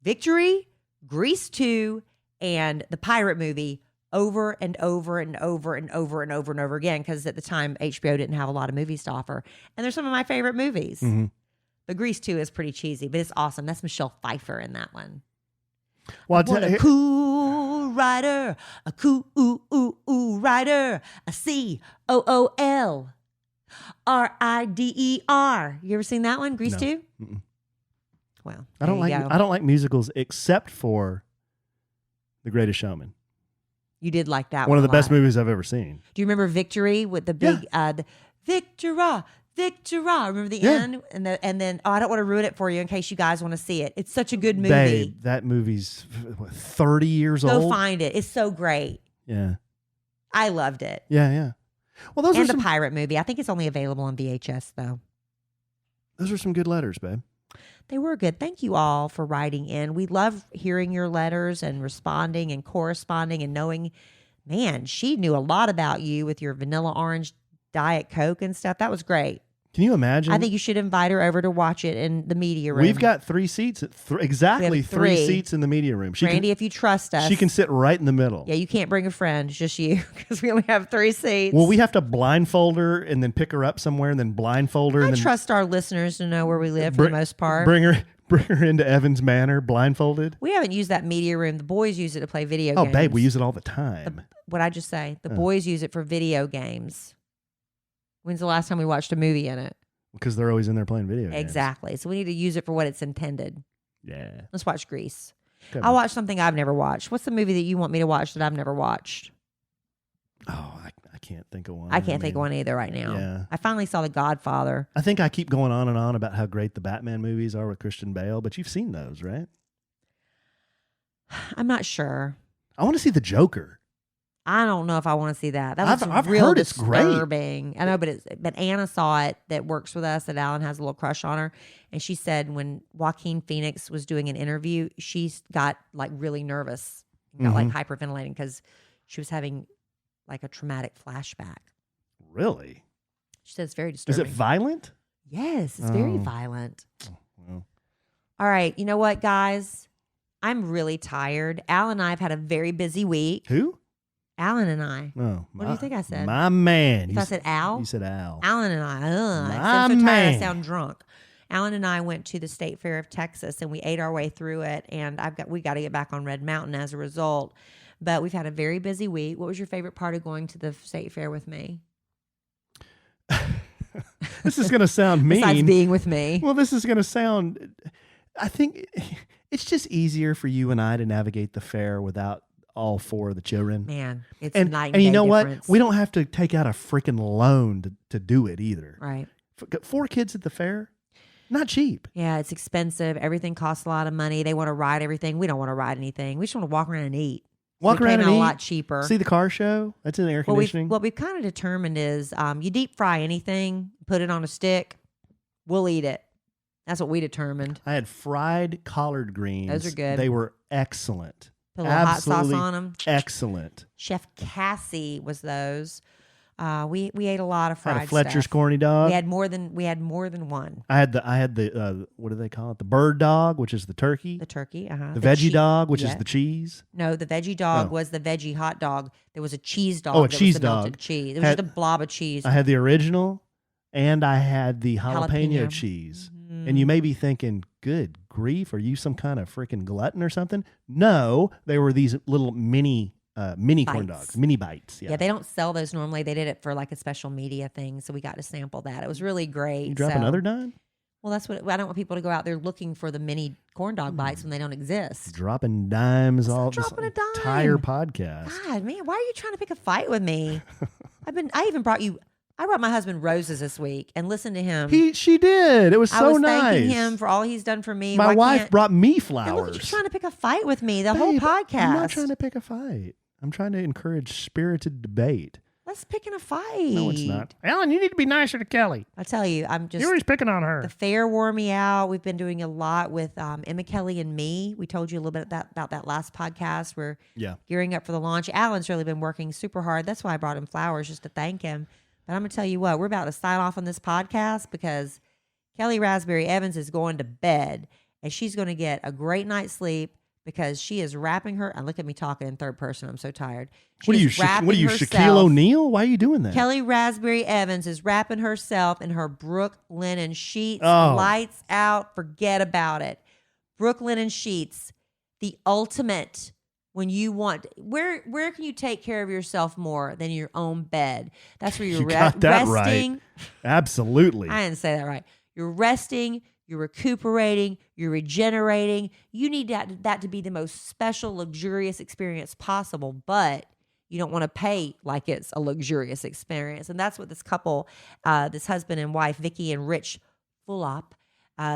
Victory, Grease 2, and the pirate movie over and over and over and over and over and over again, because at the time HBO didn't have a lot of movies to offer. And they're some of my favorite movies. Mm-hmm. The Grease 2 is pretty cheesy, but it's awesome. That's Michelle Pfeiffer in that one. Well, What a cool rider, a cool rider, a COOLRIDER. You ever seen that one, Grease 2? Mm-mm. Well, I don't like musicals except for The Greatest Showman. You did like that One one. of the best movies I've ever seen. Do you remember Victory with the big the Victora, Victory. Remember the end? And then I don't want to ruin it for you in case you guys want to see it. It's such a good movie. Babe, that movie's 30 years old. Go find it. It's so great. Yeah. I loved it. Yeah. Well, those are And the some, pirate movie. I think it's only available on VHS though. those are some good letters, babe. They were good. Thank you all for writing in. We love hearing your letters and responding and corresponding and knowing, man, she knew a lot about you with your vanilla orange Diet Coke and stuff. That was great. Can you imagine? I think you should invite her over to watch it in the media room. We've got 3 seats, exactly We have 3 3. seats in the media room. Randy, if you trust us. She can sit right in the middle. Yeah, you can't bring a friend, just you, because we only have 3 seats. Well, we have to blindfold her and then pick her up somewhere and then blindfold her. I and then trust our listeners to know where we live for the most part. Bring her into Evans Manor blindfolded. We haven't used that media room. The boys use it to play video Oh, games. babe, we use it all the time. What'd I just say? The boys use it for video games. When's the last time we watched a movie in it? Because they're always in there playing video games. Exactly. So we need to use it for what it's intended. Yeah. Let's watch Grease. Good. I'll watch something I've never watched. What's the movie that you want me to watch that I've never watched? Oh, I can't think of one. I can't think of one either right now. Yeah. I finally saw The Godfather. I think I keep going on and on about how great the Batman movies are with Christian Bale, but you've seen those, right? I'm not sure. I want to see The Joker. I don't know if I want to see that. That looks I've real heard it's great. disturbing. I know, but Anna saw it that works with us, that Alan has a little crush on her. And she said when Joaquin Phoenix was doing an interview, she got like really nervous, got like hyperventilating because she was having like a traumatic flashback. Really? She said it's very Is disturbing. it violent? Yes, it's very violent. Well. All right. You know what, guys? I'm really tired. Al and I have had a very busy week. Who? Alan and I. Oh, What do you think I said? My man. If I said Al? You said Al. Alan and I. My I'm so tired. I man. sound drunk. Alan and I went to the State Fair of Texas and we ate our way through it. And we got to get back on Red Mountain as a result. But we've had a very busy week. What was your favorite part of going to the State Fair with me? This is going to sound mean. Besides being with me. Well, this is going to sound. I think it's just easier for you and I to navigate the fair without all 4 of the children. Man, it's and night and you day know difference. what? We don't have to take out a freaking loan to do it either. Right. 4 kids at the fair, not cheap. Yeah, it's expensive. Everything costs a lot of money. They want to ride everything. We don't want to ride anything. We just want to walk around and eat. Walk It around came and out eat. a lot cheaper. See the car show? That's in air What conditioning. we've kind of determined is you deep fry anything, put it on a stick, we'll eat it. That's what we determined. I had fried collard greens. Those are good. They were excellent. Put a little hot sauce Absolutely on them. Excellent. Chef Cassie was those. We ate a lot of I fried had a Fletcher's stuff. corny dog. We had more than one. I had the what do they call it? The bird dog, which is the turkey. The turkey, The veggie dog, which is yeah. the cheese. No, the veggie dog Oh. was the veggie hot dog. There was a cheese dog. Oh, a that was cheese the melted dog. cheese. It was Had- just a blob of cheese. I had the original, and I had the jalapeno Jalapeno. cheese. Mhm. And you may be thinking, good grief, are you some kind of freaking glutton or something? No, they were these little mini corn Bites. dogs, mini bites. Yeah, they don't sell those normally. They did it for like a special media thing, so we got to sample that. It was really great. You drop So- another dime? Well, that's what I don't want people to go out there looking for the mini corn dog bites when they don't exist. Dropping dimes all this dropping a dime. entire podcast. God, man, why are you trying to pick a fight with me? I brought my husband roses this week and listened to him. She did. It was I so was nice. thanking him for all he's done for me. My Why wife can't- brought me And flowers. look at you trying to pick a fight with me the whole Babe, podcast. I'm not trying to pick a fight. I'm trying to encourage spirited debate. Let's pick in a fight. No, it's not. Alan, you need to be nicer to Kelly. I tell you, I'm just. You're always picking on her. The fair wore me out. We've been doing a lot with Emma, Kelly, and me. We told you a little bit about that last podcast. We're gearing up for the launch. Alan's really been working super hard. That's why I brought him flowers, just to thank him. But I'm going to tell you what, we're about to sign off on this podcast because Kelly Raspberry Evans is going to bed and she's going to get a great night's sleep because she is wrapping her. And look at me talking in third person. I'm so tired. What are you, Shaquille O'Neal? Why are you doing that? Kelly Raspberry Evans is wrapping herself in her Brook linen sheets. Oh. Lights out. Forget about it. Brook linen sheets, the ultimate. When you want, where can you take care of yourself more than your own bed? That's where you're You got that resting. right. Absolutely. I didn't say that right. You're resting, you're recuperating, you're regenerating. You need that to be the most special, luxurious experience possible. But You don't want to pay like it's a luxurious experience. And that's what this couple, this husband and wife, Vicky and Rich Fulop,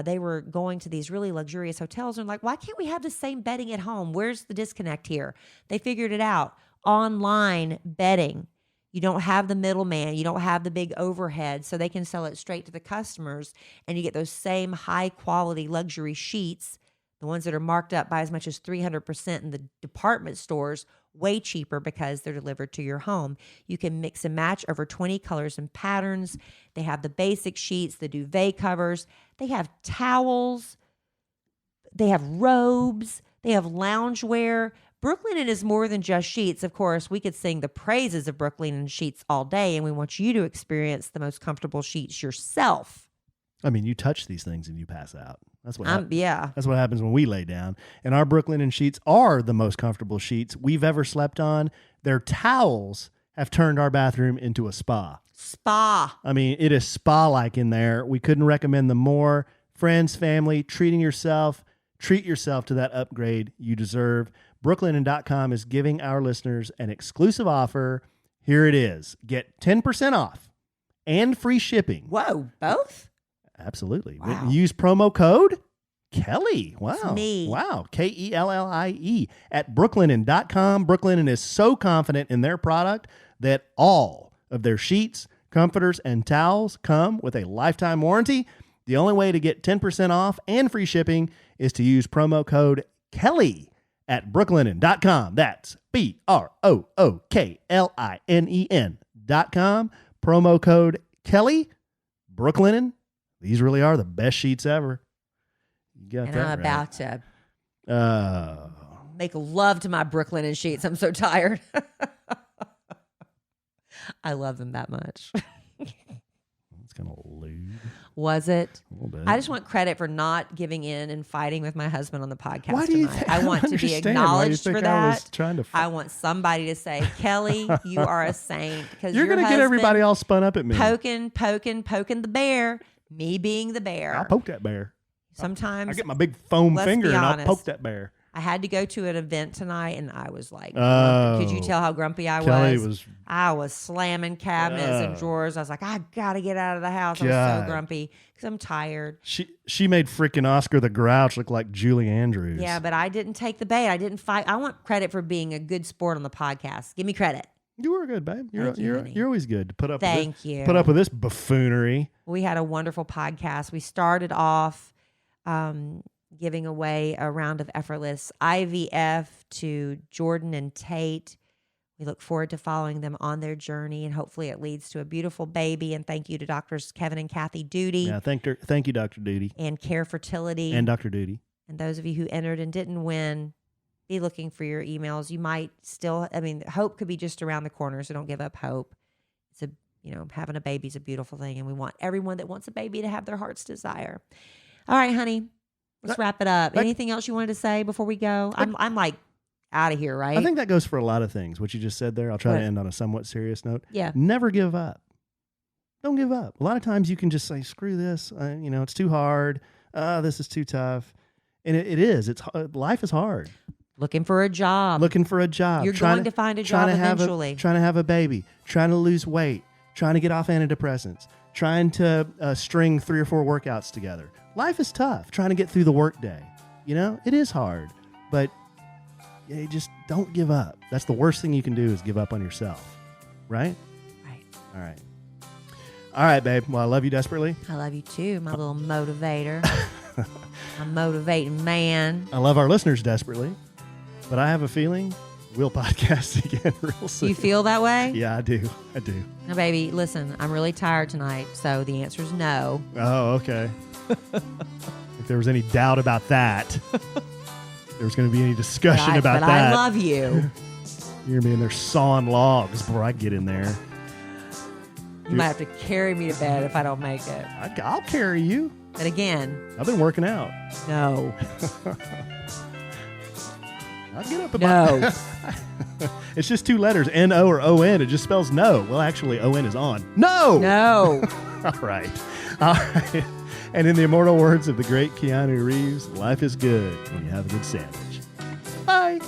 they were going to these really luxurious hotels and like, why can't we have the same bedding at home? Where's the disconnect here? They figured it out. Online bedding. You don't have the middleman. You don't have the big overhead, so they can sell it straight to the customers, and you get those same high-quality luxury sheets, the ones that are marked up by as much as 300% in the department stores, way cheaper because they're delivered to your home. You can mix and match over 20 colors and patterns. They have the basic sheets, the duvet covers. They have towels. They have robes. They have loungewear. Brooklinen is more than just sheets. Of course, we could sing the praises of Brooklinen sheets all day, and we want you to experience the most comfortable sheets yourself. I mean, you touch these things and you pass out. That's what yeah. That's what happens when we lay down. And our Brooklinen sheets are the most comfortable sheets we've ever slept on. Their towels have turned our bathroom into a spa. Spa. I mean, it is spa-like in there. We couldn't recommend them more. Friends, family, treat yourself to that upgrade you deserve. Brooklinen.com is giving our listeners an exclusive offer. Here it is. Get 10% off and free shipping. Whoa, both? Absolutely. Wow. Use promo code Kelly. Wow. It's me. Wow. Kellie at brooklinen.com. Brooklinen is so confident in their product that all of their sheets, comforters, and towels come with a lifetime warranty. The only way to get 10% off and free shipping is to use promo code Kelly at brooklinen.com. That's BROOKLINEN.com. Promo code Kelly. Brooklinen. These really are the best sheets ever. You got and that I'm right. about to make love to my Brooklinen sheets. I'm so tired. I love them that much. It's kind of lewd. Was it? A little bit. I just want credit for not giving in and fighting with my husband on the podcast Why do you tonight. I want to be understand why you acknowledged think for I was that. trying to I want somebody to say, Kelly, you are a saint. Because You're going to get everybody all spun up at me. poking the bear. Me being the bear. I'll poke that bear. Sometimes I get my big foam let's finger be and honest. I'll poke that bear. I had to go to an event tonight, and I was like, Oh. could you tell how grumpy I Kelly was? was. I was slamming cabinets and Oh. drawers. I was like, I got to get out of the house. I was God. so grumpy because I'm tired. She made freaking Oscar the Grouch look like Julie Andrews. Yeah, but I didn't take the bait. I didn't fight. I want credit for being a good sport on the podcast. Give me credit. You were good, babe. Thank you, honey. You're always good to put up. Thank you. Put up with this buffoonery. We had a wonderful podcast. We started off giving away a round of Effortless IVF to Jordan and Tate. We look forward to following them on their journey, and hopefully it leads to a beautiful baby. And thank you to Doctors Kevin and Kathy Doody. Yeah, thank you, Dr. Doody. And Care Fertility. And Dr. Doody. And those of you who entered and didn't win, be looking for your emails. You might still, hope could be just around the corner, so don't give up hope. It's having a baby is a beautiful thing, and we want everyone that wants a baby to have their heart's desire. All right, honey, let's wrap it up. Anything else you wanted to say before we go? I'm like out of here, right? I think that goes for a lot of things. What you just said there. I'll try to end on a somewhat serious note. Yeah. Never give up. Don't give up. A lot of times you can just say, screw this. It's too hard. This is too tough. And it is. Life is hard. Looking for a job. You're going to find a job eventually. Trying to have a baby. Trying to lose weight. Trying to get off antidepressants. Trying to string 3 or 4 workouts together. Life is tough. Trying to get through the workday. It is hard. But you just don't give up. That's the worst thing you can do is give up on yourself. Right? Right. All right. All right, babe. Well, I love you desperately. I love you too, my little motivator. I'm motivating man. I love our listeners desperately. But I have a feeling we'll podcast again real soon. You feel that way? Yeah, I do. Now, baby, listen, I'm really tired tonight, so the answer is no. Oh, okay. If there was any doubt about that, there was going to be any discussion about but that. I love you. You're going to be in there sawing logs before I get in there. You might have to carry me to bed if I don't make it. I'll carry you. But again, I've been working out. no. I'll get up about It's just 2 letters, N-O or O-N. It just spells no. Well, actually, O-N is on. No! No. All right. And in the immortal words of the great Keanu Reeves, life is good when you have a good sandwich. Bye.